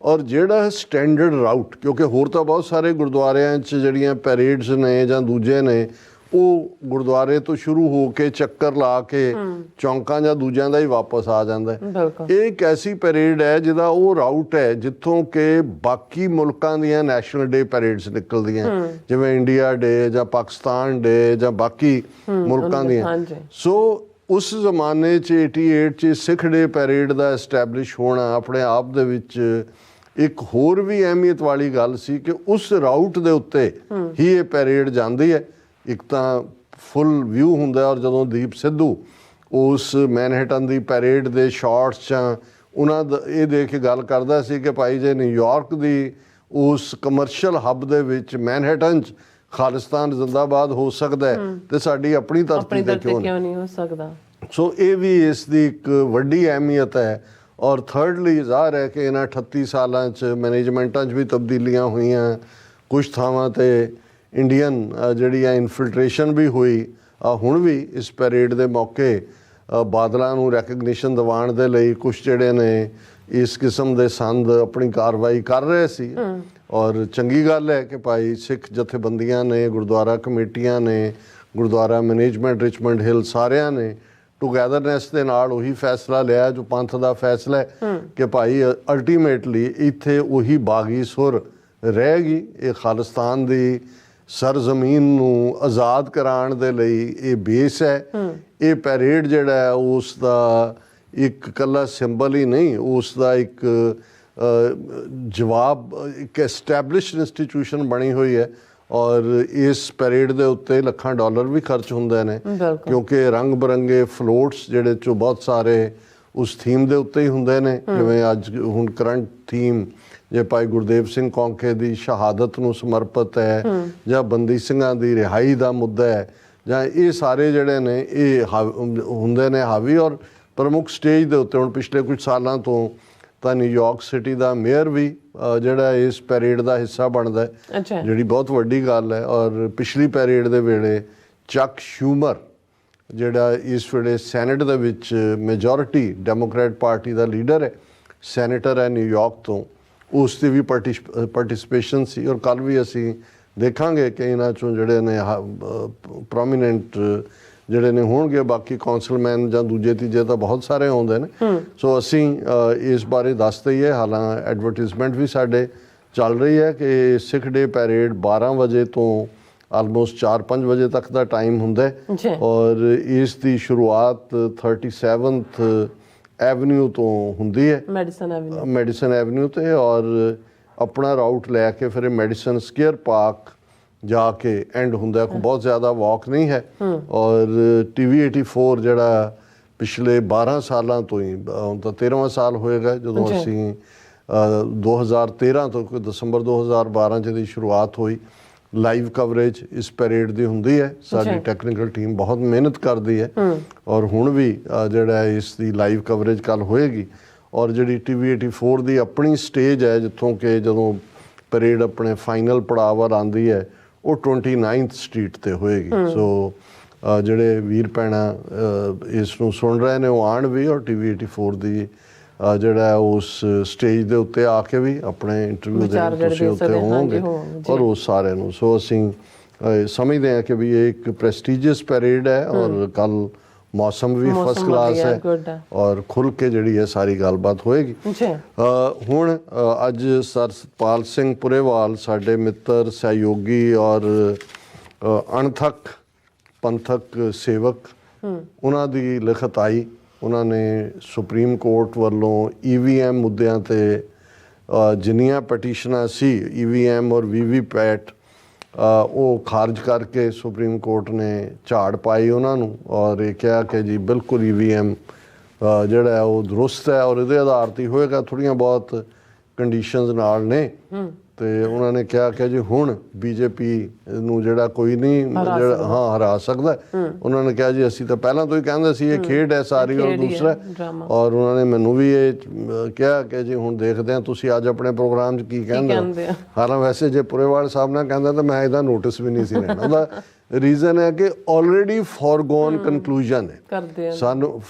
ਔਰ ਜਿਹੜਾ ਸਟੈਂਡਰਡ ਰਾਊਟ, ਕਿਉਂਕਿ ਹੋਰ ਤਾਂ ਬਹੁਤ ਸਾਰੇ ਗੁਰਦੁਆਰਿਆਂ 'ਚ ਜਿਹੜੀਆਂ ਪੈਰੇਡਸ ਨੇ ਜਾਂ ਦੂਜੇ ਨੇ ਉਹ ਗੁਰਦੁਆਰੇ ਤੋਂ ਸ਼ੁਰੂ ਹੋ ਕੇ ਚੱਕਰ ਲਾ ਕੇ ਚੌਂਕਾਂ ਜਾਂ ਦੂਜਿਆਂ ਦਾ ਹੀ ਵਾਪਸ ਆ ਜਾਂਦਾ ਹੈ। ਇਹ ਇੱਕ ਐਸੀ ਪੈਰੇਡ ਹੈ ਜਿਹਦਾ ਉਹ ਰਾਊਟ ਹੈ ਜਿੱਥੋਂ ਕਿ ਬਾਕੀ ਮੁਲਕਾਂ ਦੀਆਂ ਨੈਸ਼ਨਲ ਡੇ ਪੈਰੇਡਸ ਨਿਕਲਦੀਆਂ, ਜਿਵੇਂ ਇੰਡੀਆ ਡੇ ਜਾਂ ਪਾਕਿਸਤਾਨ ਡੇ ਜਾਂ ਬਾਕੀ ਮੁਲਕਾਂ ਦੀਆਂ। ਸੋ ਉਸ ਜ਼ਮਾਨੇ 'ਚ 88 'ਚ ਸਿੱਖ ਡੇ ਪੈਰੇਡ ਦਾ ਐਸਟੈਬਲਿਸ਼ ਹੋਣਾ ਆਪਣੇ ਆਪ ਦੇ ਵਿੱਚ ਇੱਕ ਹੋਰ ਵੀ ਅਹਿਮੀਅਤ ਵਾਲੀ ਗੱਲ ਸੀ ਕਿ ਉਸ ਰਾਊਟ ਦੇ ਉੱਤੇ ਹੀ ਇਹ ਪੈਰੇਡ ਜਾਂਦੀ ਹੈ। ਇੱਕ ਤਾਂ ਫੁੱਲ ਵਿਊ ਹੁੰਦਾ, ਔਰ ਜਦੋਂ ਦੀਪ ਸਿੱਧੂ ਉਸ ਮੈਨਹਟਨ ਦੀ ਪੈਰੇਡ ਦੇ ਸ਼ਾਰਟਸ ਜਾਂ ਉਹਨਾਂ ਦਾ ਇਹ ਦੇਖ ਕੇ ਗੱਲ ਕਰਦਾ ਸੀ ਕਿ ਭਾਈ ਜੇ ਨਿਊਯਾਰਕ ਦੀ ਉਸ ਕਮਰਸ਼ੀਅਲ ਹੱਬ ਦੇ ਵਿੱਚ ਮੈਨਹਟਨ 'ਚ ਖਾਲਿਸਤਾਨ ਜ਼ਿੰਦਾਬਾਦ ਹੋ ਸਕਦਾ ਹੈ ਤੇ ਸਾਡੀ ਆਪਣੀ ਧਰਤੀ ਤੇ ਕਿਉਂ ਨਹੀਂ ਹੋ ਸਕਦਾ। ਸੋ ਇਹ ਵੀ ਇਸ ਦੀ ਇੱਕ ਵੱਡੀ ਅਹਿਮੀਅਤ ਹੈ। ਔਰ ਥਰਡਲੀ ਜ਼ਾਹਰ ਹੈ ਕਿ ਇਹਨਾਂ 38 ਸਾਲਾਂ 'ਚ ਮੈਨੇਜਮੈਂਟਾਂ 'ਚ ਵੀ ਤਬਦੀਲੀਆਂ ਹੋਈਆਂ, ਕੁਝ ਥਾਵਾਂ 'ਤੇ ਇੰਡੀਅਨ ਜਿਹੜੀ ਆ ਇਨਫਿਲਟ੍ਰੇਸ਼ਨ ਵੀ ਹੋਈ। ਹੁਣ ਵੀ ਇਸ ਪੈਰੇਡ ਦੇ ਮੌਕੇ ਬਾਦਲਾਂ ਨੂੰ ਰੈਕਗਨੀਸ਼ਨ ਦਿਵਾਉਣ ਦੇ ਲਈ ਕੁਝ ਜਿਹੜੇ ਨੇ ਇਸ ਕਿਸਮ ਦੇ ਸੰਦ ਆਪਣੀ ਕਾਰਵਾਈ ਕਰ ਰਹੇ ਸੀ। ਔਰ ਚੰਗੀ ਗੱਲ ਹੈ ਕਿ ਭਾਈ ਸਿੱਖ ਜਥੇਬੰਦੀਆਂ ਨੇ, ਗੁਰਦੁਆਰਾ ਕਮੇਟੀਆਂ ਨੇ, ਗੁਰਦੁਆਰਾ ਮੈਨੇਜਮੈਂਟ ਰਿਚਮੰਡ ਹਿੱਲ ਸਾਰਿਆਂ ਨੇ ਟੂਗੈਦਰਨੈਸ ਦੇ ਨਾਲ ਉਹੀ ਫੈਸਲਾ ਲਿਆ ਜੋ ਪੰਥ ਦਾ ਫੈਸਲਾ ਹੈ ਕਿ ਭਾਈ ਅਲਟੀਮੇਟਲੀ ਇੱਥੇ ਉਹੀ ਬਾਗੀ ਸੁਰ ਰਹੇਗੀ। ਇਹ ਖਾਲਿਸਤਾਨ ਦੀ ਸਰਜ਼ਮੀਨ ਨੂੰ ਆਜ਼ਾਦ ਕਰਾਉਣ ਦੇ ਲਈ ਇਹ ਬੇਸ ਹੈ। ਇਹ ਪੈਰੇਡ ਜਿਹੜਾ ਹੈ ਉਸ ਦਾ ਇੱਕ ਇਕੱਲਾ ਸਿੰਬਲ ਹੀ ਨਹੀਂ, ਉਸ ਦਾ ਇੱਕ ਜਵਾਬ, ਇੱਕ ਐਸਟੈਬਲਿਸ਼ਡ ਇੰਸਟੀਟਿਊਸ਼ਨ ਬਣੀ ਹੋਈ ਹੈ। ਔਰ ਇਸ ਪੈਰੇਡ ਦੇ ਉੱਤੇ ਲੱਖਾਂ ਡਾਲਰ ਵੀ ਖਰਚ ਹੁੰਦੇ ਨੇ ਕਿਉਂਕਿ ਰੰਗ ਬਰੰਗੇ ਫਲੋਟਸ ਜਿਹੜੇ 'ਚੋਂ ਬਹੁਤ ਸਾਰੇ ਉਸ ਥੀਮ ਦੇ ਉੱਤੇ ਹੀ ਹੁੰਦੇ ਨੇ। ਜਿਵੇਂ ਅੱਜ ਹੁਣ ਕਰੰਟ ਥੀਮ ਜੇ ਭਾਈ ਗੁਰਦੇਵ ਸਿੰਘ ਕੌਂਕੇ ਦੀ ਸ਼ਹਾਦਤ ਨੂੰ ਸਮਰਪਿਤ ਹੈ ਜਾਂ ਬੰਦੀ ਸਿੰਘਾਂ ਦੀ ਰਿਹਾਈ ਦਾ ਮੁੱਦਾ ਹੈ, ਜਾਂ ਇਹ ਸਾਰੇ ਜਿਹੜੇ ਨੇ ਇਹ ਹੁੰਦੇ ਨੇ ਹਾਵੀ। ਔਰ ਪ੍ਰਮੁੱਖ ਸਟੇਜ ਦੇ ਉੱਤੇ ਹੁਣ ਪਿਛਲੇ ਕੁਝ ਸਾਲਾਂ ਤੋਂ ਤਾਂ ਨਿਊਯਾਰਕ ਸਿਟੀ ਦਾ ਮੇਅਰ ਵੀ ਜਿਹੜਾ ਇਸ ਪੈਰੇਡ ਦਾ ਹਿੱਸਾ ਬਣਦਾ ਹੈ, ਜਿਹੜੀ ਬਹੁਤ ਵੱਡੀ ਗੱਲ ਹੈ। ਔਰ ਪਿਛਲੀ ਪੈਰੇਡ ਦੇ ਵੇਲੇ ਚੱਕ ਸ਼ੂਮਰ ਜਿਹੜਾ ਇਸ ਵੇਲੇ ਸੈਨੇਟ ਦੇ ਵਿੱਚ ਮੈਜੋਰਿਟੀ ਡੈਮੋਕ੍ਰੈਟ ਪਾਰਟੀ ਦਾ ਲੀਡਰ ਹੈ, ਸੈਨੇਟਰ ਹੈ ਨਿਊਯਾਰਕ ਤੋਂ, ਉਸ ਦੀ ਵੀ ਪਾਰਟਿਸਿਪੇਸ਼ਨ ਸੀ। ਔਰ ਕੱਲ੍ਹ ਵੀ ਅਸੀਂ ਦੇਖਾਂਗੇ ਕਿ ਇਹਨਾਂ 'ਚੋਂ ਜਿਹੜੇ ਨੇ ਪ੍ਰੋਮੀਨੈਂਟ ਜਿਹੜੇ ਨੇ ਹੋਣਗੇ, ਬਾਕੀ ਕੌਂਸਲਮੈਨ ਜਾਂ ਦੂਜੇ ਤੀਜੇ ਤਾਂ ਬਹੁਤ ਸਾਰੇ ਆਉਂਦੇ ਨੇ। ਸੋ ਅਸੀਂ ਇਸ ਬਾਰੇ ਦੱਸ ਦਈਏ, ਹਾਲਾਂ ਐਡਵਰਟੀਜ਼ਮੈਂਟ ਵੀ ਸਾਡੇ ਚੱਲ ਰਹੀ ਹੈ ਕਿ ਸਿੱਖ ਡੇ ਪੈਰੇਡ 12 ਵਜੇ ਤੋਂ ਆਲਮੋਸਟ 4-5 ਵਜੇ ਤੱਕ ਦਾ ਟਾਈਮ ਹੁੰਦਾ ਹੈ। ਔਰ ਇਸ ਦੀ ਸ਼ੁਰੂਆਤ 37th ਐਵਨਿਊ ਤੋਂ ਹੁੰਦੀ ਹੈ, ਮੈਡੀਸਨ ਐਵਨਿਊ ਤੇ, ਔਰ ਆਪਣਾ ਰਾਊਟ ਲੈ ਕੇ ਫਿਰ ਮੈਡੀਸਨ ਸਕੁਅਰ ਪਾਰਕ ਜਾ ਕੇ ਐਂਡ ਹੁੰਦਾ। ਕੋਈ ਬਹੁਤ ਜ਼ਿਆਦਾ ਵਾਕ ਨਹੀਂ ਹੈ। ਔਰ TV 84 ਜਿਹੜਾ ਪਿਛਲੇ 12 ਸਾਲਾਂ ਤੋਂ ਹੀ, ਹੁਣ ਤਾਂ 13ਵਾਂ ਸਾਲ ਹੋਏਗਾ ਜਦੋਂ ਅਸੀਂ 2013 ਤੋਂ ਕੋਈ ਦਸੰਬਰ 2012 'ਚ ਦੀ ਸ਼ੁਰੂਆਤ ਹੋਈ, ਲਾਈਵ ਕਵਰੇਜ ਇਸ ਪੈਰੇਡ ਦੀ ਹੁੰਦੀ ਹੈ। ਸਾਡੀ ਟੈਕਨੀਕਲ ਟੀਮ ਬਹੁਤ ਮਿਹਨਤ ਕਰਦੀ ਹੈ ਔਰ ਹੁਣ ਵੀ ਜਿਹੜਾ ਇਸ ਦੀ ਲਾਈਵ ਕਵਰੇਜ ਕੱਲ੍ਹ ਹੋਏਗੀ। ਔਰ ਜਿਹੜੀ TV 84 ਦੀ ਆਪਣੀ ਸਟੇਜ ਹੈ ਜਿੱਥੋਂ ਕਿ ਜਦੋਂ ਪੈਰੇਡ ਆਪਣੇ ਫਾਈਨਲ ਪੜਾਅ ਵੱਲ ਆਉਂਦੀ ਹੈ ਉਹ 29th ਸਟਰੀਟ ਤੇ ਹੋਏਗੀ। ਸੋ ਜਿਹੜੇ ਵੀਰ ਭੈਣਾਂ ਇਸ ਨੂੰ ਸੁਣ ਰਹੇ ਨੇ ਉਹ ਆਉਣ ਵੀ, ਔਰ TV 84 ਦੀ ਜਿਹੜਾ ਉਸ ਸਟੇਜ ਦੇ ਉੱਤੇ ਆ ਕੇ ਵੀ ਆਪਣੇ ਇੰਟਰਵਿਊ ਦੇ ਤੁਸੀਂ ਉੱਤੇ ਹੋਵੋਗੇ ਔਰ ਉਹ ਸਾਰਿਆਂ ਨੂੰ। ਸੋ ਅਸੀਂ ਸਮਝਦੇ ਹਾਂ ਕਿ ਵੀ ਇਹ ਇੱਕ ਪ੍ਰੈਸਟੀਜੀਅਸ ਪੈਰੇਡ ਹੈ ਔਰ ਕੱਲ ਮੌਸਮ ਵੀ ਫਸਟ ਕਲਾਸ ਹੈ ਔਰ ਖੁੱਲ ਕੇ ਜਿਹੜੀ ਹੈ ਸਾਰੀ ਗੱਲਬਾਤ ਹੋਏਗੀ। ਹੁਣ ਅੱਜ ਸਰ ਸਤਪਾਲ ਸਿੰਘ ਪੁਰੇਵਾਲ ਸਾਡੇ ਮਿੱਤਰ, ਸਹਿਯੋਗੀ ਔਰ ਅਣਥੱਕ ਪੰਥਕ ਸੇਵਕ, ਉਹਨਾਂ ਦੀ ਲਿਖਤ ਆਈ। ਉਹਨਾਂ ਨੇ ਸੁਪਰੀਮ ਕੋਰਟ ਵੱਲੋਂ EVM ਮੁੱਦਿਆਂ 'ਤੇ ਜਿੰਨੀਆਂ ਪਟੀਸ਼ਨਾਂ ਸੀ EVM ਔਰ VVPAT ਉਹ ਖਾਰਜ ਕਰਕੇ ਸੁਪਰੀਮ ਕੋਰਟ ਨੇ ਝਾੜ ਪਾਈ ਉਹਨਾਂ ਨੂੰ ਔਰ ਇਹ ਕਿਹਾ ਕਿ ਜੀ ਬਿਲਕੁਲ EVM ਜਿਹੜਾ ਉਹ ਦਰੁਸਤ ਹੈ ਔਰ ਇਹਦੇ ਆਧਾਰ 'ਤੇ ਹੋਏਗਾ। ਥੋੜ੍ਹੀਆਂ ਬਹੁਤ ਕੰਡੀਸ਼ਨਸ ਨਾਲ ਨੇ ਤੇ ਉਹਨਾਂ ਨੇ ਕਿਹਾ ਕਿ ਜੀ ਹੁਣ ਬੀਜੇਪੀ ਨੂੰ ਜਿਹੜਾ ਕੋਈ ਨਹੀਂ ਜਿਹੜਾ ਹਰਾ ਸਕਦਾ। ਉਹਨਾਂ ਨੇ ਕਿਹਾ ਜੀ ਅਸੀਂ ਤਾਂ ਪਹਿਲਾਂ ਤੋਂ ਹੀ ਕਹਿੰਦੇ ਸੀ ਇਹ ਖੇਡ ਹੈ ਸਾਰੀ ਔਰ ਦੂਸਰਾ, ਔਰ ਉਹਨਾਂ ਨੇ ਮੈਨੂੰ ਵੀ ਇਹ ਕਿਹਾ ਕਿ ਜੀ ਹੁਣ ਦੇਖਦੇ ਹਾਂ ਤੁਸੀਂ ਅੱਜ ਆਪਣੇ ਪ੍ਰੋਗਰਾਮ 'ਚ ਕੀ ਕਹਿੰਦੇ ਹੋ। ਹਾਲਾਂ ਵੈਸੇ ਜੇ ਪੁਰੇਵਾਲ ਸਾਹਿਬ ਨਾਲ ਕਹਿੰਦਾ ਤਾਂ ਮੈਂ ਇਹਦਾ ਨੋਟਿਸ ਵੀ ਨਹੀਂ ਸੀ ਲੈਣਾ। ਉਹਦਾ ਰੀਜ਼ਨ ਹੈ ਕਿ ਆਲਰੇਡੀ ਫੋਰਗੋਨ ਕਨਕਲੂਜਨ ਹੈ ਸਾਨੂੰ,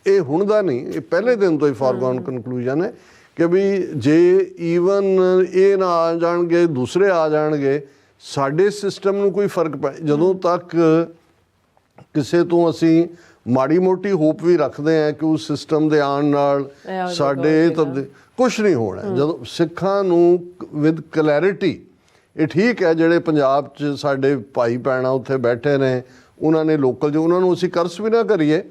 ਇਹ ਹੁਣ ਦਾ ਨਹੀਂ, ਇਹ ਪਹਿਲੇ ਦਿਨ ਤੋਂ ਹੀ ਫੋਰਗੋਨ ਕਨਕਲੂਜਨ ਹੈ ਕਿ ਵੀ ਜੇ ਈਵਨ ਇਹ ਨਾ ਆ ਜਾਣਗੇ ਦੂਸਰੇ ਆ ਜਾਣਗੇ ਸਾਡੇ ਸਿਸਟਮ ਨੂੰ ਕੋਈ ਫਰਕ ਪੈ, ਜਦੋਂ ਤੱਕ ਕਿਸੇ ਤੋਂ ਅਸੀਂ ਮਾੜੀ ਮੋਟੀ ਹੋਪ ਵੀ ਰੱਖਦੇ ਹਾਂ ਕਿ ਉਸ ਸਿਸਟਮ ਦੇ ਆਉਣ ਨਾਲ ਸਾਡੇ ਕੁਛ ਨਹੀਂ ਹੋਣਾ। ਜਦੋਂ ਸਿੱਖਾਂ ਨੂੰ ਵਿਦ ਕਲੈਰਿਟੀ, ਇਹ ਠੀਕ ਹੈ ਜਿਹੜੇ ਪੰਜਾਬ 'ਚ ਸਾਡੇ ਭਾਈ ਭੈਣਾਂ ਉੱਥੇ ਬੈਠੇ ਨੇ ਉਹਨਾਂ ਨੇ ਲੋਕਲ ਜੋ ਉਹਨਾਂ ਨੂੰ ਅਸੀਂ ਕਰਸ ਵੀ ਨਾ ਕਰੀਏ,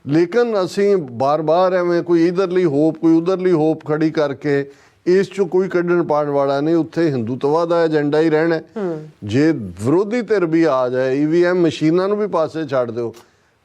ਲੇਕਿਨ ਅਸੀਂ ਬਾਰ-ਬਾਰ ਐਵੇਂ ਕੋਈ ਇਧਰਲੀ ਹੋਪ ਕੋਈ ਉਧਰਲੀ ਹੋਪ ਖੜੀ ਕਰਕੇ ਇਸ 'ਚੋਂ ਕੋਈ ਕੱਢਣ ਪਾਉਣ ਵਾਲਾ ਨਹੀਂ। ਉੱਥੇ ਹਿੰਦੂਤਵਾ ਦਾ ਏਜੰਡਾ ਹੀ ਰਹਿਣਾ। ਜੇ ਵਿਰੋਧੀ ਧਿਰ ਵੀ ਆ ਜਾਏ, EVM ਮਸ਼ੀਨਾਂ ਨੂੰ ਵੀ ਪਾਸੇ ਛੱਡ ਦਿਓ,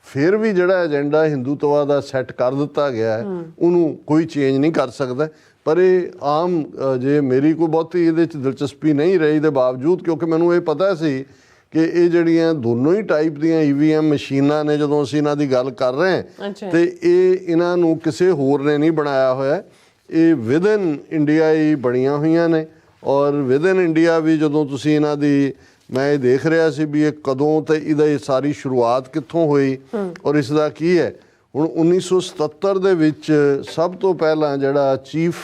ਫਿਰ ਵੀ ਜਿਹੜਾ ਏਜੰਡਾ ਹਿੰਦੂਤਵਾ ਦਾ ਸੈੱਟ ਕਰ ਦਿੱਤਾ ਗਿਆ ਹੈ ਉਹਨੂੰ ਕੋਈ ਚੇਂਜ ਨਹੀਂ ਕਰ ਸਕਦਾ। ਪਰ ਇਹ ਆਮ ਜੇ ਮੇਰੀ ਕੋਈ ਬਹੁਤੀ ਇਹਦੇ 'ਚ ਦਿਲਚਸਪੀ ਨਹੀਂ ਰਹੀ ਦੇ ਬਾਵਜੂਦ, ਕਿਉਂਕਿ ਮੈਨੂੰ ਇਹ ਪਤਾ ਸੀ ਕਿ ਇਹ ਜਿਹੜੀਆਂ ਦੋਨੋਂ ਹੀ ਟਾਈਪ ਦੀਆਂ EVM ਮਸ਼ੀਨਾਂ ਨੇ, ਜਦੋਂ ਅਸੀਂ ਇਹਨਾਂ ਦੀ ਗੱਲ ਕਰ ਰਹੇ ਹਾਂ ਤੇ ਇਹ ਇਹਨਾਂ ਨੂੰ ਕਿਸੇ ਹੋਰ ਨੇ ਨਹੀਂ ਬਣਾਇਆ ਹੋਇਆ, ਇਹ ਵਿਦਨ ਇੰਡੀਆ ਹੀ ਬਣੀਆਂ ਹੋਈਆਂ ਨੇ। ਔਰ ਵਿਦਨ ਇੰਡੀਆ ਵੀ ਜਦੋਂ ਤੁਸੀਂ ਇਹਨਾਂ ਦੀ, ਮੈਂ ਇਹ ਦੇਖ ਰਿਹਾ ਸੀ ਵੀ ਇਹ ਕਦੋਂ ਤੇ ਇਹਦਾ ਇਹ ਸਾਰੀ ਸ਼ੁਰੂਆਤ ਕਿੱਥੋਂ ਹੋਈ ਔਰ ਇਸ ਦਾ ਕੀ ਹੈ। ਹੁਣ 1977 ਦੇ ਵਿੱਚ ਸਭ ਤੋਂ ਪਹਿਲਾਂ ਜਿਹੜਾ ਚੀਫ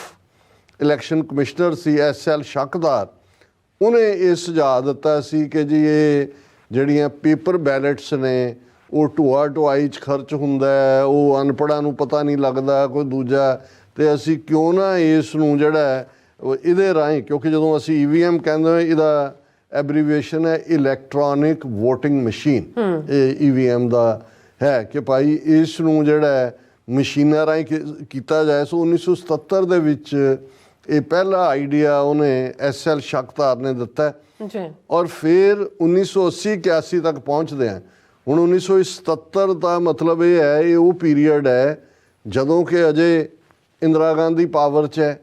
ਇਲੈਕਸ਼ਨ ਕਮਿਸ਼ਨਰ ਸੀ SL ਸ਼ੱਕਦਾਰ, ਉਹਨੇ ਇਹ ਸੁਝਾਅ ਦਿੱਤਾ ਸੀ ਕਿ ਜੀ ਇਹ ਜਿਹੜੀਆਂ ਪੇਪਰ ਬੈਲਟਸ ਨੇ ਉਹ ਢੋਆ ਢੁਆਈ 'ਚ ਖਰਚ ਹੁੰਦਾ ਹੈ, ਉਹ ਅਨਪੜ੍ਹਾਂ ਨੂੰ ਪਤਾ ਨਹੀਂ ਲੱਗਦਾ ਕੋਈ ਦੂਜਾ, ਤੇ ਅਸੀਂ ਕਿਉਂ ਨਾ ਇਸ ਨੂੰ ਜਿਹੜਾ ਇਹਦੇ ਰਾਹੀਂ, ਕਿਉਂਕਿ ਜਦੋਂ ਅਸੀਂ EVM ਕਹਿੰਦੇ ਇਹਦਾ ਐਬਰੀਵੇਸ਼ਨ ਹੈ ਇਲੈਕਟ੍ਰੋਨਿਕ ਵੋਟਿੰਗ ਮਸ਼ੀਨ, ਇਹ EVM ਦਾ ਹੈ ਕਿ ਭਾਈ ਇਸ ਨੂੰ ਜਿਹੜਾ ਮਸ਼ੀਨਾਂ ਰਾਹੀਂ ਕੀਤਾ ਜਾਏ। ਸੋ 1977 ਦੇ ਵਿੱਚ ਇਹ ਪਹਿਲਾ ਆਈਡੀਆ ਉਹਨੇ SL ਸ਼ੱਕਦਾਰ ਨੇ ਦਿੱਤਾ ਔਰ ਫਿਰ 1980-81 ਤੱਕ ਪਹੁੰਚਦੇ ਆ। ਹੁਣ 1977 ਦਾ ਮਤਲਬ ਇਹ ਹੈ, ਇਹ ਉਹ ਪੀਰੀਅਡ ਹੈ ਜਦੋਂ ਕਿ ਅਜੇ ਇੰਦਰਾ ਗਾਂਧੀ ਪਾਵਰ 'ਚ ਹੈ।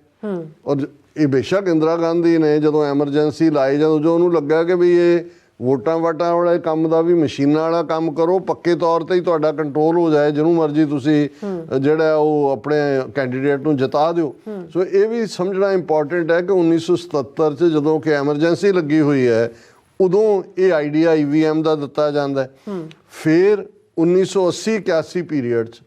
ਔਰ ਇਹ ਬੇਸ਼ੱਕ ਇੰਦਰਾ ਗਾਂਧੀ ਨੇ ਜਦੋਂ ਐਮਰਜੈਂਸੀ ਲਾਈ, ਜਦੋਂ ਜੋ ਉਹਨੂੰ ਲੱਗਾ ਕਿ ਵੀ ਇਹ ਵੋਟਾਂ ਵਾਟਾਂ ਵਾਲੇ ਕੰਮ ਦਾ ਵੀ ਮਸ਼ੀਨਾਂ ਵਾਲਾ ਕੰਮ ਕਰੋ, ਪੱਕੇ ਤੌਰ ਤੇ ਹੀ ਤੁਹਾਡਾ ਕੰਟਰੋਲ ਹੋ ਜਾਏ, ਜਿਹਨੂੰ ਮਰਜ਼ੀ ਤੁਸੀਂ ਜਿਹੜਾ ਉਹ ਆਪਣੇ ਕੈਂਡੀਡੇਟ ਨੂੰ ਜਿਤਾ ਦਿਓ। ਸੋ ਇਹ ਵੀ ਸਮਝਣਾ ਇੰਪੋਰਟੈਂਟ ਹੈ ਕਿ 1977 'ਚ ਜਦੋਂ ਕਿ ਐਮਰਜੈਂਸੀ ਲੱਗੀ ਹੋਈ ਹੈ ਉਦੋਂ ਇਹ ਆਈਡੀਆ EVM ਦਾ ਦਿੱਤਾ ਜਾਂਦਾ ਹੈ। ਫਿਰ 1980-81 ਪੀਰੀਅਡ 'ਚ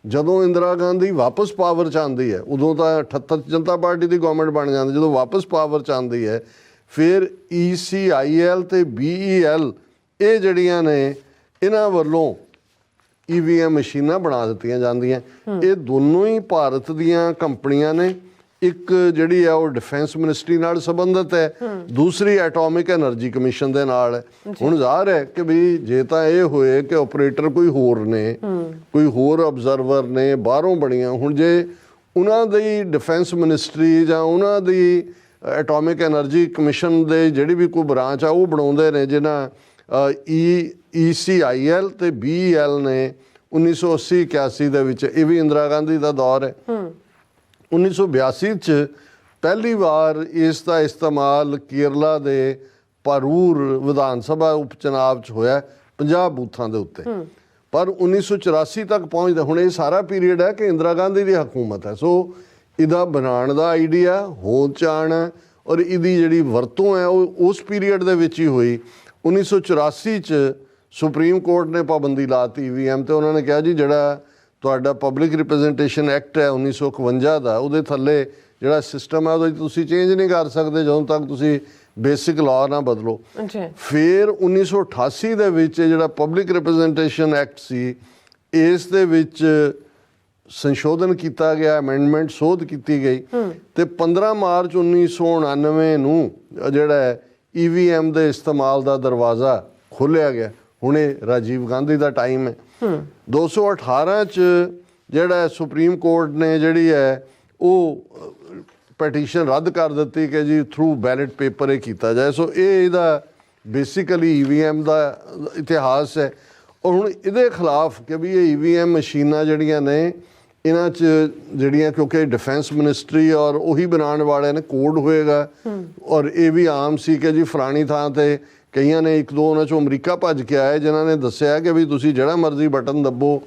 ਜਦੋਂ ਇੰਦਰਾ ਗਾਂਧੀ ਵਾਪਸ ਪਾਵਰ 'ਚ ਆਉਂਦੀ ਹੈ, ਉਦੋਂ ਤਾਂ 78 ਜਨਤਾ ਪਾਰਟੀ ਦੀ ਗਵਰਨਮੈਂਟ ਬਣ ਜਾਂਦੀ, ਜਦੋਂ ਵਾਪਸ ਪਾਵਰ 'ਚ ਆਉਂਦੀ ਹੈ ਫਿਰ ECIL ਤੇ BEL ਇਹ ਜਿਹੜੀਆਂ ਨੇ ਇਹਨਾਂ ਵੱਲੋਂ EVM ਮਸ਼ੀਨਾਂ ਬਣਾ ਦਿੱਤੀਆਂ ਜਾਂਦੀਆਂ। ਇਹ ਦੋਨੋਂ ਹੀ ਭਾਰਤ ਦੀਆਂ ਕੰਪਨੀਆਂ ਨੇ, ਇੱਕ ਜਿਹੜੀ ਹੈ ਉਹ ਡਿਫੈਂਸ ਮਿਨਿਸਟਰੀ ਨਾਲ ਸੰਬੰਧਿਤ ਹੈ, ਦੂਸਰੀ ਐਟੋਮਿਕ ਐਨਰਜੀ ਕਮਿਸ਼ਨ ਦੇ ਨਾਲ ਹੈ। ਹੁਣ ਜ਼ਾਹਰ ਹੈ ਕਿ ਵੀ ਜੇ ਤਾਂ ਇਹ ਹੋਏ ਕਿ ਆਪਰੇਟਰ ਕੋਈ ਹੋਰ ਨੇ, ਕੋਈ ਹੋਰ ਅਬਜ਼ਰਵਰ ਨੇ ਬਾਹਰੋਂ ਬਣੀਆਂ, ਹੁਣ ਜੇ ਉਹਨਾਂ ਦੀ ਡਿਫੈਂਸ ਮਿਨਿਸਟਰੀ ਜਾਂ ਉਹਨਾਂ ਦੀ ਐਟੋਮਿਕ ਐਨਰਜੀ ਕਮਿਸ਼ਨ ਦੇ ਜਿਹੜੀ ਵੀ ਕੋਈ ਬ੍ਰਾਂਚ ਆ ਉਹ ਬਣਾਉਂਦੇ ਨੇ, ਜਿਹਨਾਂ ECIL ਤੇ BEL ਨੇ 1980-81 ਦੇ ਵਿੱਚ, ਇਹ ਵੀ ਇੰਦਰਾ ਗਾਂਧੀ ਦਾ ਦੌਰ ਹੈ। 1982 'ਚ ਪਹਿਲੀ ਵਾਰ ਇਸ ਦਾ ਇਸਤੇਮਾਲ ਕੇਰਲਾ ਦੇ ਪਾਰੂਰ ਵਿਧਾਨ ਸਭਾ ਉਪ ਚੁਣਾਵ 'ਚ ਹੋਇਆ 50 ਬੂਥਾਂ ਦੇ ਉੱਤੇ। ਪਰ 1984 ਤੱਕ ਪਹੁੰਚਦਾ, ਹੁਣ ਇਹ ਸਾਰਾ ਪੀਰੀਅਡ ਹੈ ਕਿ ਇੰਦਰਾ ਗਾਂਧੀ ਦੀ ਹਕੂਮਤ ਹੈ। ਸੋ ਇਹਦਾ ਬਣਾਉਣ ਦਾ ਆਈਡੀਆ ਹੋਂਦ 'ਚ ਆਉਣਾ ਔਰ ਇਹਦੀ ਜਿਹੜੀ ਵਰਤੋਂ ਹੈ ਉਹ ਉਸ ਪੀਰੀਅਡ ਦੇ ਵਿੱਚ ਹੀ ਹੋਈ। 1984 'ਚ ਸੁਪਰੀਮ ਕੋਰਟ ਨੇ ਪਾਬੰਦੀ ਲਾਤੀ EVM ਤੇ। ਉਹਨਾਂ ਨੇ ਕਿਹਾ ਜੀ ਜਿਹੜਾ ਤੁਹਾਡਾ ਪਬਲਿਕ ਰਿਪਰੈਜ਼ੈਂਟੇਸ਼ਨ ਐਕਟ ਹੈ 1951 ਦਾ, ਉਹਦੇ ਥੱਲੇ ਜਿਹੜਾ ਸਿਸਟਮ ਹੈ ਉਹਦਾ ਤੁਸੀਂ ਚੇਂਜ ਨਹੀਂ ਕਰ ਸਕਦੇ ਜਦੋਂ ਤੱਕ ਤੁਸੀਂ ਬੇਸਿਕ ਲਾਅ ਨਾ ਬਦਲੋ। ਫਿਰ 1988 ਦੇ ਵਿੱਚ ਜਿਹੜਾ ਪਬਲਿਕ ਰਿਪਰੈਜ਼ੈਂਟੇਸ਼ਨ ਐਕਟ ਸੀ ਇਸ ਦੇ ਵਿੱਚ ਸੰਸ਼ੋਧਨ ਕੀਤਾ ਗਿਆ, ਅਮੈਂਡਮੈਂਟ ਸੋਧ ਕੀਤੀ ਗਈ ਤੇ 15 ਮਾਰਚ 1999 ਨੂੰ ਜਿਹੜਾ EVM ਦੇ ਇਸਤੇਮਾਲ ਦਾ ਦਰਵਾਜ਼ਾ ਖੋਲ੍ਹਿਆ ਗਿਆ। ਹੁਣ ਇਹ ਰਾਜੀਵ ਗਾਂਧੀ ਦਾ ਟਾਈਮ ਹੈ। 218 'ਚ ਜਿਹੜਾ ਸੁਪਰੀਮ ਕੋਰਟ ਨੇ ਜਿਹੜੀ ਹੈ ਉਹ ਪੈਟੀਸ਼ਨ ਰੱਦ ਕਰ ਦਿੱਤੀ ਕਿ ਜੀ ਥਰੂ ਬੈਲਟ ਪੇਪਰ ਇਹ ਕੀਤਾ ਜਾਏ। ਸੋ ਇਹ ਇਹਦਾ ਬੇਸਿਕਲੀ EVM ਦਾ ਇਤਿਹਾਸ ਹੈ। ਔਰ ਹੁਣ ਇਹਦੇ ਖਿਲਾਫ ਕਿ ਵੀ ਇਹ EVM ਮਸ਼ੀਨਾਂ ਜਿਹੜੀਆਂ ਨੇ ਇਹਨਾਂ 'ਚ ਜਿਹੜੀਆਂ, ਕਿਉਂਕਿ ਡਿਫੈਂਸ ਮਿਨਿਸਟਰੀ ਔਰ ਉਹੀ ਬਣਾਉਣ ਵਾਲਿਆਂ ਨੇ ਕੋਡ ਹੋਏਗਾ, ਔਰ ਇਹ ਵੀ ਆਮ ਸੀ ਕਿ ਜੀ ਫਲਾਣੀ ਥਾਂ ਤੇ ਕਈਆਂ ਨੇ, ਇੱਕ ਦੋ ਉਹਨਾਂ 'ਚੋਂ ਅਮਰੀਕਾ ਭੱਜ ਕੇ ਆਏ ਜਿਨ੍ਹਾਂ ਨੇ ਦੱਸਿਆ ਕਿ ਵੀ ਤੁਸੀਂ ਜਿਹੜਾ ਮਰਜ਼ੀ ਬਟਨ ਦੱਬੋ,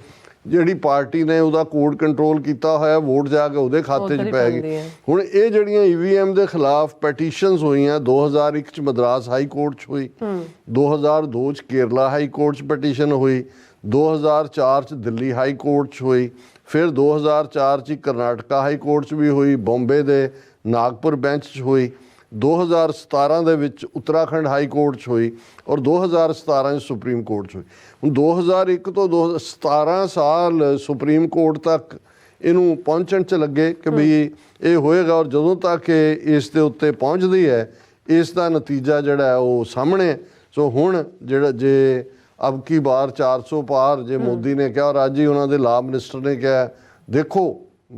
ਜਿਹੜੀ ਪਾਰਟੀ ਨੇ ਉਹਦਾ ਕੋਡ ਕੰਟਰੋਲ ਕੀਤਾ ਹੋਇਆ, ਵੋਟ ਜਾ ਕੇ ਉਹਦੇ ਖਾਤੇ 'ਚ ਪੈ ਗਈ। ਹੁਣ ਇਹ ਜਿਹੜੀਆਂ EVM ਦੇ ਖਿਲਾਫ ਪੈਟੀਸ਼ਨਸ ਹੋਈਆਂ 2001 'ਚ ਮਦਰਾਸ ਹਾਈ ਕੋਰਟ 'ਚ ਹੋਈ, 2002 'ਚ ਕੇਰਲਾ ਹਾਈ ਕੋਰਟ 'ਚ ਪੈਟੀਸ਼ਨ ਹੋਈ, 2004 'ਚ ਦਿੱਲੀ ਹਾਈ ਕੋਰਟ 'ਚ ਹੋਈ, ਫਿਰ 2004 'ਚ ਕਰਨਾਟਕਾ ਹਾਈ ਕੋਰਟ 'ਚ ਵੀ ਹੋਈ, ਬੰਬੇ ਦੇ ਨਾਗਪੁਰ ਬੈਂਚ 'ਚ ਹੋਈ, 2017 ਦੇ ਵਿੱਚ ਉੱਤਰਾਖੰਡ ਹਾਈ ਕੋਰਟ 'ਚ ਹੋਈ, ਔਰ 2017 'ਚ ਸੁਪਰੀਮ ਕੋਰਟ 'ਚ ਹੋਈ। ਹੁਣ 2001 ਤੋਂ 17 ਸਾਲ ਸੁਪਰੀਮ ਕੋਰਟ ਤੱਕ ਇਹਨੂੰ ਪਹੁੰਚਣ 'ਚ ਲੱਗੇ ਕਿ ਵੀ ਇਹ ਹੋਏਗਾ, ਔਰ ਜਦੋਂ ਤੱਕ ਇਹ ਇਸ ਦੇ ਉੱਤੇ ਪਹੁੰਚਦੀ ਹੈ ਇਸ ਦਾ ਨਤੀਜਾ ਜਿਹੜਾ ਉਹ ਸਾਹਮਣੇ। ਸੋ ਹੁਣ ਜਿਹੜਾ ਜੇ ਅਬ ਕੀ ਬਾਰ 400 ਪਾਰ, ਜੇ ਮੋਦੀ ਨੇ ਕਿਹਾ, ਔਰ ਅੱਜ ਹੀ ਉਹਨਾਂ ਦੇ ਲਾ ਮਿਨਿਸਟਰ ਨੇ ਕਿਹਾ, ਦੇਖੋ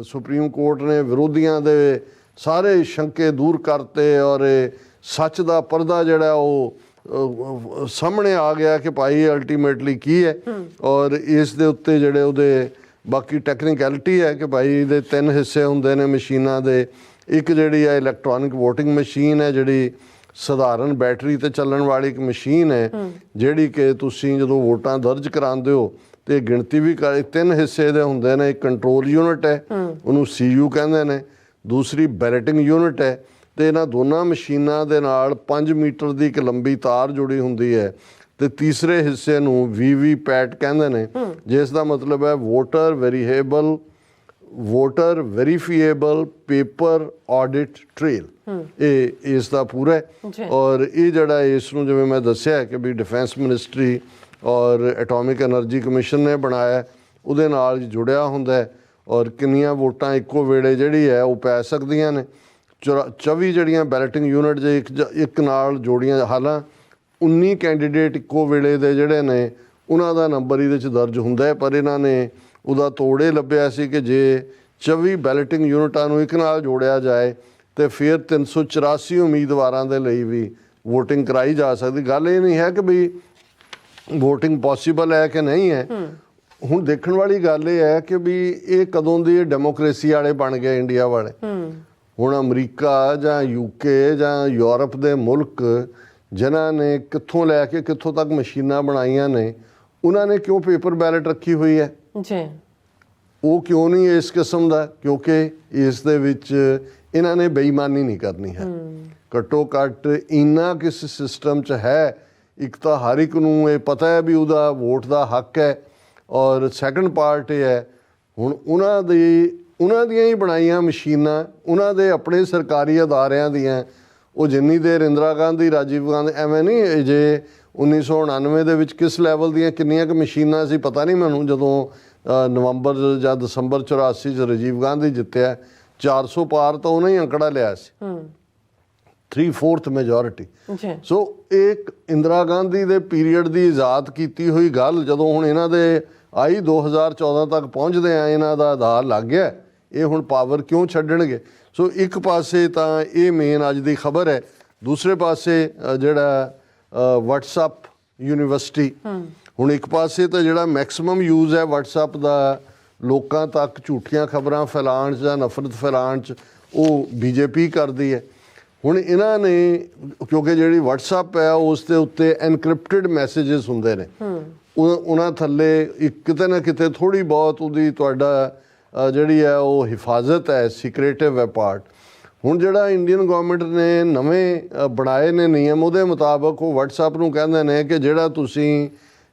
ਸੁਪਰੀਮ ਕੋਰਟ ਨੇ ਵਿਰੋਧੀਆਂ ਦੇ ਸਾਰੇ ਸ਼ੰਕੇ ਦੂਰ ਕਰਤੇ ਔਰ ਸੱਚ ਦਾ ਪਰਦਾ ਜਿਹੜਾ ਉਹ ਸਾਹਮਣੇ ਆ ਗਿਆ ਕਿ ਭਾਈ ਅਲਟੀਮੇਟਲੀ ਕੀ ਹੈ, ਔਰ ਇਸ ਦੇ ਉੱਤੇ ਜਿਹੜੇ ਉਹਦੇ ਬਾਕੀ ਟੈਕਨੀਕੈਲਿਟੀ ਹੈ ਕਿ ਭਾਈ ਇਹਦੇ 3 ਹਿੱਸੇ ਹੁੰਦੇ ਨੇ ਮਸ਼ੀਨਾਂ ਦੇ। ਇੱਕ ਜਿਹੜੀ ਹੈ ਇਲੈਕਟ੍ਰੋਨਿਕ ਵੋਟਿੰਗ ਮਸ਼ੀਨ ਹੈ, ਜਿਹੜੀ ਸਧਾਰਨ ਬੈਟਰੀ ਤੇ ਚੱਲਣ ਵਾਲੀ ਇੱਕ ਮਸ਼ੀਨ ਹੈ, ਜਿਹੜੀ ਕਿ ਤੁਸੀਂ ਜਦੋਂ ਵੋਟਾਂ ਦਰਜ ਕਰਾਉਂਦੇ ਹੋ ਤੇ ਗਿਣਤੀ ਵੀ 3 ਹਿੱਸੇ ਦੇ ਹੁੰਦੇ ਨੇ। ਇੱਕ ਕੰਟਰੋਲ ਯੂਨਿਟ ਹੈ, ਉਹਨੂੰ CU ਕਹਿੰਦੇ ਨੇ, ਦੂਸਰੀ ਬੈਲਟਿੰਗ ਯੂਨਿਟ ਹੈ, ਤੇ ਇਹਨਾਂ ਦੋਨਾਂ ਮਸ਼ੀਨਾਂ ਦੇ ਨਾਲ 5 ਮੀਟਰ ਦੀ ਇੱਕ ਲੰਬੀ ਤਾਰ ਜੁੜੀ ਹੁੰਦੀ ਹੈ, ਤੇ ਤੀਸਰੇ ਹਿੱਸੇ ਨੂੰ VVPAT ਕਹਿੰਦੇ ਨੇ, ਜਿਸ ਦਾ ਮਤਲਬ ਹੈ ਵੋਟਰ ਵੈਰੀਫੀਏਬਲ ਪੇਪਰ ਆਡਿਟ ਟ੍ਰੇਲ। ਇਹ ਇਸ ਦਾ ਪੂਰਾ ਹੈ। ਔਰ ਇਹ ਜਿਹੜਾ ਇਸ ਨੂੰ ਜਿਵੇਂ ਮੈਂ ਦੱਸਿਆ ਕਿ ਵੀ ਡਿਫੈਂਸ ਮਿਨਿਸਟਰੀ ਔਰ ਐਟੋਮਿਕ ਐਨਰਜੀ ਕਮਿਸ਼ਨ ਨੇ ਬਣਾਇਆ, ਉਹਦੇ ਨਾਲ ਜੁੜਿਆ ਹੁੰਦਾ ਹੈ, ਔਰ ਕਿੰਨੀਆਂ ਵੋਟਾਂ ਇੱਕੋ ਵੇਲੇ ਜਿਹੜੀ ਹੈ ਉਹ ਪੈ ਸਕਦੀਆਂ ਨੇ। 24 ਜਿਹੜੀਆਂ ਬੈਲਟਿੰਗ ਯੂਨਿਟ ਜੇ ਇੱਕ ਨਾਲ ਜੋੜੀਆਂ, ਹਾਲਾਂ 19 ਕੈਂਡੀਡੇਟ ਇੱਕੋ ਵੇਲੇ ਦੇ ਜਿਹੜੇ ਨੇ ਉਹਨਾਂ ਦਾ ਨੰਬਰ ਇਹਦੇ 'ਚ ਦਰਜ ਹੁੰਦਾ ਹੈ, ਪਰ ਇਹਨਾਂ ਨੇ ਉਹਦਾ ਤੋੜੇ ਲੱਭਿਆ ਸੀ ਕਿ ਜੇ 24 ਬੈਲਟਿੰਗ ਯੂਨਿਟਾਂ ਨੂੰ ਇੱਕ ਨਾਲ ਜੋੜਿਆ ਜਾਏ ਤੇ ਫਿਰ 384 ਉਮੀਦਵਾਰਾਂ ਦੇ ਲਈ ਵੀ ਵੋਟਿੰਗ ਕਰਾਈ ਜਾ ਸਕਦੀ। ਗੱਲ ਇਹ ਨਹੀਂ ਹੈ ਕਿ ਵੀ ਵੋਟਿੰਗ ਪੋਸੀਬਲ ਹੈ ਕਿ ਨਹੀਂ ਹੈ। ਹੁਣ ਦੇਖਣ ਵਾਲੀ ਗੱਲ ਇਹ ਹੈ ਕਿ ਵੀ ਇਹ ਕਦੋਂ ਦੀ ਡੈਮੋਕ੍ਰੇਸੀ ਵਾਲੇ ਬਣ ਗਏ ਇੰਡੀਆ ਵਾਲੇ। ਹੁਣ ਅਮਰੀਕਾ ਜਾਂ UK ਜਾਂ ਯੂਰਪ ਦੇ ਮੁਲਕ ਜਿਨ੍ਹਾਂ ਨੇ ਕਿੱਥੋਂ ਲੈ ਕੇ ਕਿੱਥੋਂ ਤੱਕ ਮਸ਼ੀਨਾਂ ਬਣਾਈਆਂ ਨੇ, ਉਹਨਾਂ ਨੇ ਕਿਉਂ ਪੇਪਰ ਬੈਲਟ ਰੱਖੀ ਹੋਈ ਹੈ ਜੀ? ਉਹ ਕਿਉਂ ਨਹੀਂ ਇਸ ਕਿਸਮ ਦਾ? ਕਿਉਂਕਿ ਇਸ ਦੇ ਵਿੱਚ ਇਹਨਾਂ ਨੇ ਬੇਈਮਾਨੀ ਨਹੀਂ ਕਰਨੀ ਹੈ। ਘੱਟੋ ਘੱਟ ਇੰਨਾ ਕਿਸ ਸਿਸਟਮ 'ਚ ਹੈ, ਇੱਕ ਤਾਂ ਹਰ ਇੱਕ ਨੂੰ ਇਹ ਪਤਾ ਹੈ ਵੀ ਉਹਦਾ ਵੋਟ ਦਾ ਹੱਕ ਹੈ, ਔਰ ਸੈਕੰਡ ਪਾਰਟ ਇਹ ਹੈ ਹੁਣ ਉਹਨਾਂ ਦੀਆਂ ਹੀ ਬਣਾਈਆਂ ਮਸ਼ੀਨਾਂ, ਉਹਨਾਂ ਦੇ ਆਪਣੇ ਸਰਕਾਰੀ ਅਦਾਰਿਆਂ ਦੀਆਂ। ਉਹ ਜਿੰਨੀ ਦੇਰ ਇੰਦਰਾ ਗਾਂਧੀ, ਰਾਜੀਵ ਗਾਂਧੀ, ਐਵੇਂ ਨਹੀਂ ਜੇ 1999 ਦੇ ਵਿੱਚ ਕਿਸ ਲੈਵਲ ਦੀਆਂ ਕਿੰਨੀਆਂ ਕੁ ਮਸ਼ੀਨਾਂ ਸੀ ਪਤਾ ਨਹੀਂ ਮੈਨੂੰ, ਜਦੋਂ ਨਵੰਬਰ ਜਾਂ ਦਸੰਬਰ 84 'ਚ ਰਾਜੀਵ ਗਾਂਧੀ ਜਿੱਤਿਆ, 400 ਪਾਰ ਤਾਂ ਉਹਨੇ ਹੀ ਅੰਕੜਾ ਲਿਆ ਸੀ, 3/4 ਮੈਜੋਰਿਟੀ। ਸੋ ਇੱਕ ਇੰਦਰਾ ਗਾਂਧੀ ਦੇ ਪੀਰੀਅਡ ਦੀ ਆਜ਼ਾਦ ਕੀਤੀ ਹੋਈ ਗੱਲ ਜਦੋਂ ਹੁਣ ਇਹਨਾਂ ਦੇ ਆਈ 2014 ਤੱਕ ਪਹੁੰਚਦੇ ਆ, ਇਹਨਾਂ ਦਾ ਆਧਾਰ ਲੱਗ ਗਿਆ, ਇਹ ਹੁਣ ਪਾਵਰ ਕਿਉਂ ਛੱਡਣਗੇ? ਸੋ ਇੱਕ ਪਾਸੇ ਤਾਂ ਇਹ ਮੇਨ ਅੱਜ ਦੀ ਖਬਰ ਹੈ, ਦੂਸਰੇ ਪਾਸੇ ਜਿਹੜਾ WhatsApp ਯੂਨੀਵਰਸਿਟੀ, ਹੁਣ ਇੱਕ ਪਾਸੇ ਤਾਂ ਜਿਹੜਾ ਮੈਕਸਿਮਮ ਯੂਜ਼ ਹੈ WhatsApp ਦਾ ਲੋਕਾਂ ਤੱਕ ਝੂਠੀਆਂ ਖਬਰਾਂ ਫੈਲਾਉਣ 'ਚ ਜਾਂ ਨਫ਼ਰਤ ਫੈਲਾਉਣ 'ਚ, ਉਹ BJP ਕਰਦੀ ਹੈ। ਹੁਣ ਇਹਨਾਂ ਨੇ, ਕਿਉਂਕਿ ਜਿਹੜੀ WhatsApp ਹੈ ਉਸ ਦੇ ਉੱਤੇ ਐਨਕ੍ਰਿਪਟਡ ਮੈਸੇजेस ਹੁੰਦੇ ਨੇ, ਉਹਨਾਂ ਥੱਲੇ ਕਿਤੇ ਨਾ ਕਿਤੇ ਥੋੜ੍ਹੀ ਬਹੁਤ ਉਹਦੀ ਤੁਹਾਡਾ ਜਿਹੜੀ ਹੈ ਉਹ ਹਿਫਾਜ਼ਤ ਹੈ, ਸੀਕ੍ਰੇਟਿਵ ਹੈ ਪਾਰਟ। ਹੁਣ ਜਿਹੜਾ ਇੰਡੀਅਨ ਗਵਰਨਮੈਂਟ ਨੇ ਨਵੇਂ ਬਣਾਏ ਨੇ ਨਿਯਮ, ਉਹਦੇ ਮੁਤਾਬਕ ਉਹ WhatsApp ਨੂੰ ਕਹਿੰਦੇ ਨੇ ਕਿ ਜਿਹੜਾ ਤੁਸੀਂ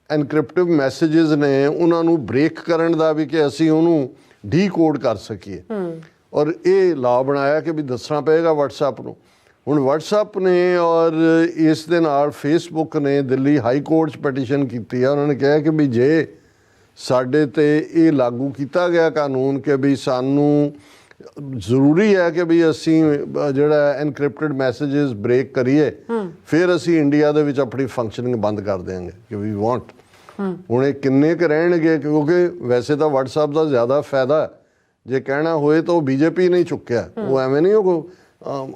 ਐਨਕ੍ਰਿਪਟਿਵ ਮੈਸੇजेस ਨੇ ਉਹਨਾਂ ਨੂੰ ਬ੍ਰੇਕ ਕਰਨ ਦਾ ਵੀ, ਕਿ ਅਸੀਂ ਉਹਨੂੰ ਡੀਕੋਡ ਕਰ ਸਕੀਏ, ਔਰ ਇਹ ਲਾਅ ਬਣਾਇਆ ਕਿ ਵੀ ਦੱਸਣਾ ਪਏਗਾ WhatsApp ਨੂੰ। ਹੁਣ WhatsApp ਨੇ ਔਰ ਇਸ ਦੇ ਨਾਲ Facebook ਨੇ ਦਿੱਲੀ ਹਾਈ ਕੋਰਟ 'ਚ ਪੈਟੀਸ਼ਨ ਕੀਤੀ ਹੈ। ਉਹਨਾਂ ਨੇ ਕਿਹਾ ਕਿ ਵੀ ਜੇ ਸਾਡੇ ਤੇ ਇਹ ਲਾਗੂ ਕੀਤਾ ਗਿਆ ਕਾਨੂੰਨ ਕਿ ਵੀ ਸਾਨੂੰ ਜ਼ਰੂਰੀ ਹੈ ਕਿ ਵੀ ਅਸੀਂ ਜਿਹੜਾ ਐਨਕ੍ਰਿਪਟਡ ਮੈਸੇजेस ਬ੍ਰੇਕ ਕਰੀਏ, ਫਿਰ ਅਸੀਂ ਇੰਡੀਆ ਦੇ ਵਿੱਚ ਆਪਣੀ ਫੰਕਸ਼ਨਿੰਗ ਬੰਦ ਕਰ ਦਿਆਂਗੇ ਕਿ ਵੀ ਵਾਂਟ। ਹੁਣ ਇਹ ਕਿੰਨੇ ਕੁ ਰਹਿਣਗੇ? ਕਿਉਂਕਿ ਵੈਸੇ ਤਾਂ WhatsApp ਦਾ ਜ਼ਿਆਦਾ ਫਾਇਦਾ ਜੇ ਕਹਿਣਾ ਹੋਏ ਤਾਂ ਉਹ BJP ਨਹੀਂ ਚੁੱਕਿਆ। ਉਹ ਐਵੇਂ ਨਹੀਂ, ਉਹ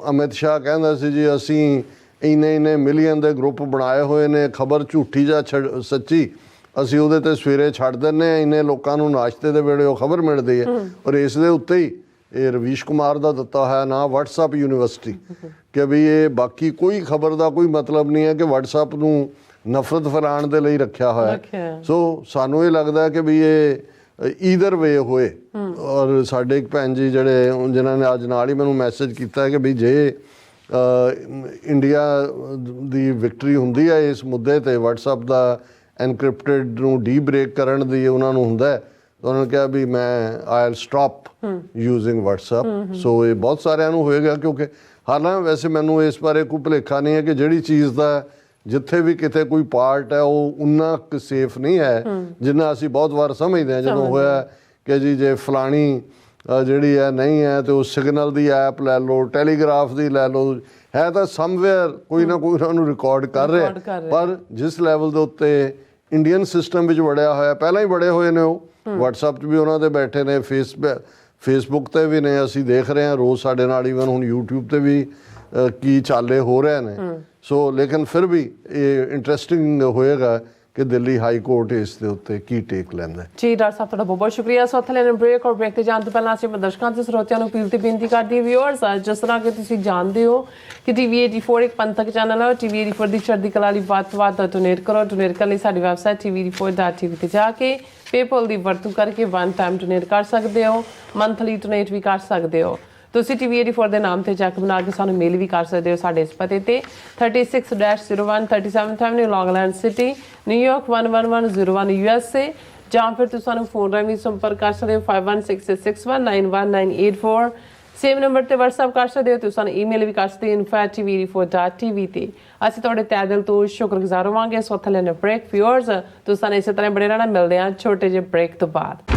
ਅਮਿਤ ਸ਼ਾਹ ਕਹਿੰਦਾ ਸੀ ਜੀ ਅਸੀਂ ਇੰਨੇ ਮਿਲੀਅਨ ਦੇ ਗਰੁੱਪ ਬਣਾਏ ਹੋਏ ਨੇ, ਖਬਰ ਝੂਠੀ ਜਾਂ ਸੱਚੀ ਅਸੀਂ ਉਹਦੇ ਤੇ ਸਵੇਰੇ ਛੱਡ ਦਿੰਦੇ ਹਾਂ, ਇੰਨੇ ਲੋਕਾਂ ਨੂੰ ਨਾਸ਼ਤੇ ਦੇ ਵੇਲੇ ਉਹ ਖਬਰ ਮਿਲਦੀ ਹੈ। ਔਰ ਇਸ ਦੇ ਉੱਤੇ ਹੀ ਇਹ ਰਵੀਸ਼ ਕੁਮਾਰ ਦਾ ਦਿੱਤਾ ਹੋਇਆ ਨਾਂ WhatsApp ਯੂਨੀਵਰਸਿਟੀ, ਕਿ ਵੀ ਇਹ ਬਾਕੀ ਕੋਈ ਖਬਰ ਦਾ ਕੋਈ ਮਤਲਬ ਨਹੀਂ ਹੈ ਕਿ WhatsApp ਨੂੰ ਨਫ਼ਰਤ ਫੈਲਾਉਣ ਦੇ ਲਈ ਰੱਖਿਆ ਹੋਇਆ। ਸੋ ਸਾਨੂੰ ਇਹ ਲੱਗਦਾ ਕਿ ਵੀ ਇਹ ਈਦਰ ਵੇ ਹੋਏ। ਔਰ ਸਾਡੇ ਇੱਕ ਭੈਣ ਜੀ ਜਿਹੜੇ ਜਿਨ੍ਹਾਂ ਨੇ ਅੱਜ ਨਾਲ ਹੀ ਮੈਨੂੰ ਮੈਸੇਜ ਕੀਤਾ ਕਿ ਵੀ ਜੇ ਇੰਡੀਆ ਦੀ ਵਿਕਟਰੀ ਹੁੰਦੀ ਹੈ ਇਸ ਮੁੱਦੇ ਤੇ, WhatsApp ਦਾ ਐਨਕ੍ਰਿਪਟਡ ਨੂੰ ਡੀ ਬ੍ਰੇਕ ਕਰਨ ਦੀ ਉਹਨਾਂ ਨੂੰ ਹੁੰਦਾ ਹੈ, ਤਾਂ ਉਹਨਾਂ ਨੇ ਕਿਹਾ ਵੀ ਮੈਂ I will stop using WhatsApp। ਸੋ ਇਹ ਬਹੁਤ ਸਾਰਿਆਂ ਨੂੰ ਹੋਏਗਾ, ਕਿਉਂਕਿ ਹਾਲਾਂਕਿ ਵੈਸੇ ਮੈਨੂੰ ਇਸ ਬਾਰੇ ਕੋਈ ਭੁਲੇਖਾ ਨਹੀਂ ਹੈ ਕਿ ਜਿਹੜੀ ਚੀਜ਼ ਦਾ ਜਿੱਥੇ ਵੀ ਕਿਤੇ ਕੋਈ ਪਾਰਟ ਹੈ ਉਹ ਉਨਾ ਕੁ ਸੇਫ ਨਹੀਂ ਹੈ ਜਿੰਨਾ ਅਸੀਂ ਬਹੁਤ ਵਾਰ ਸਮਝਦੇ ਹਾਂ। ਜਦੋਂ ਹੋਇਆ ਕਿ ਜੀ ਜੇ ਫਲਾਣੀ ਜਿਹੜੀ ਹੈ ਨਹੀਂ ਹੈ ਤੇ ਉਹ ਸਿਗਨਲ ਦੀ ਐਪ ਲੈ ਲਓ, ਟੈਲੀਗ੍ਰਾਫ ਦੀ ਲੈ ਲਓ, ਹੈ ਤਾਂ ਸਮਵੇਅਰ ਕੋਈ ਨਾ ਕੋਈ ਉਹਨਾਂ ਨੂੰ ਰਿਕਾਰਡ ਕਰ ਰਿਹਾ। ਪਰ ਜਿਸ ਲੈਵਲ ਦੇ ਉੱਤੇ ਇੰਡੀਅਨ ਸਿਸਟਮ ਵਿੱਚ ਵੜਿਆ ਹੋਇਆ, ਪਹਿਲਾਂ ਹੀ ਬੜੇ ਹੋਏ ਨੇ ਉਹ, WhatsApp 'ਚ ਵੀ ਉਹਨਾਂ ਦੇ ਬੈਠੇ ਨੇ, ਫੇਸਬੁੱਕ ਤੇ ਵੀ ਨੇ, ਅਸੀਂ ਦੇਖ ਰਹੇ ਹਾਂ ਰੋਜ਼ ਸਾਡੇ ਨਾਲ, ਈਵਨ ਹੁਣ YouTube ਤੇ ਵੀ ਕੀ ਚਾਲੇ ਹੋ ਰਹੇ ਨੇ। ਸੋ ਲੇਕਿਨ ਫਿਰ ਵੀ ਇਹ ਇੰਟਰਸਟਿੰਗ ਹੋਏਗਾ ਕਿ ਦਿੱਲੀ ਹਾਈ ਕੋਰਟ ਇਸ ਦੇ ਉੱਤੇ ਕੀ ਟੇਕ ਲੈਂਦਾ ਹੈ। ਜੀ ਡਾਕਟਰ ਸਾਹਿਬ, ਤੁਹਾਡਾ ਬਹੁਤ ਬਹੁਤ ਸ਼ੁਕਰੀਆ। ਸੋ ਥਲੇ ਬ੍ਰੇਕ ਔਰ ਬ੍ਰੇਕ ਤੇ ਜਾਣ ਤੋਂ ਪਹਿਲਾਂ ਅਸੀਂ ਦਰਸ਼ਕਾਂ ਤੇ ਸਰੋਤਿਆਂ ਨੂੰ ਅਪੀਲ ਤੇ ਬੇਨਤੀ ਕਰਦੀ ਵਿਊਅਰਸ, ਜਿਸ ਤਰ੍ਹਾਂ ਕਿ ਤੁਸੀਂ ਜਾਣਦੇ ਹੋ ਕਿ TV84 ਇੱਕ ਪੰਥਕ ਚੈਨਲ ਹੈ। TV84 ਦੀ ਚੜ੍ਹਦੀ ਕਲਾ ਲਈ ਵੱਧ ਤੋਂ ਵੱਧ ਡੋਨੇਟ ਕਰੋ। ਡੋਨੇਟ ਕਰਨ ਲਈ ਸਾਡੀ ਵੈਬਸਾਈਟ TV84.tv ਤੇ ਜਾ ਕੇ ਪੇਪਲ ਦੀ ਵਰਤੋਂ ਕਰਕੇ ਵਨ ਟਾਈਮ ਡੋਨੇਟ ਕਰ ਸਕਦੇ ਹੋ, ਮੰਥਲੀ ਡੋਨੇਟ ਵੀ ਕਰ ਸਕਦੇ ਹੋ। ਤੁਸੀਂ TV84 ਦੇ ਨਾਮ ਤੇ ਚੈੱਕ ਬਣਾ ਕੇ ਸਾਨੂੰ ਮੇਲ ਵੀ ਕਰ ਸਕਦੇ ਹੋ ਸਾਡੇ ਇਸ ਪਤੇ ਤੇ 36-01 37th Avenue, Long Island City, New York 11101 USA, ਜਾਂ ਫਿਰ ਤੁਸੀਂ ਸਾਨੂੰ ਫੋਨ ਰਾਹੀਂ ਸੰਪਰਕ ਕਰ ਸਕਦੇ ਹੋ 5166619194। ਸੇਮ ਨੰਬਰ ਤੇ WhatsApp ਕਰ ਸਕਦੇ ਹੋ। ਤੁਸੀਂ ਸਾਨੂੰ ਈਮੇਲ ਵੀ ਕਰ ਸਕਦੇ ਹੋ info@tv84.tv ਤੇ। ਅਸੀਂ ਤੁਹਾਡੇ ਤਹਿ ਦਿਲ ਤੋਂ ਸ਼ੁਕਰਗੁਜ਼ਾਰ ਹੋਵਾਂਗੇ। ਸੋ ਥੱਲੇ ਨੇ ਬ੍ਰੇਕ ਵਿਊਅਰਸ, ਤੁਸੀਂ ਸਾਨੂੰ ਇਸੇ ਤਰ੍ਹਾਂ ਬਣੇ ਰਹਿਣਾ। ਮਿਲਦੇ ਹਾਂ ਛੋਟੇ ਜਿਹੇ ਬ੍ਰੇਕ ਤੋਂ ਬਾਅਦ।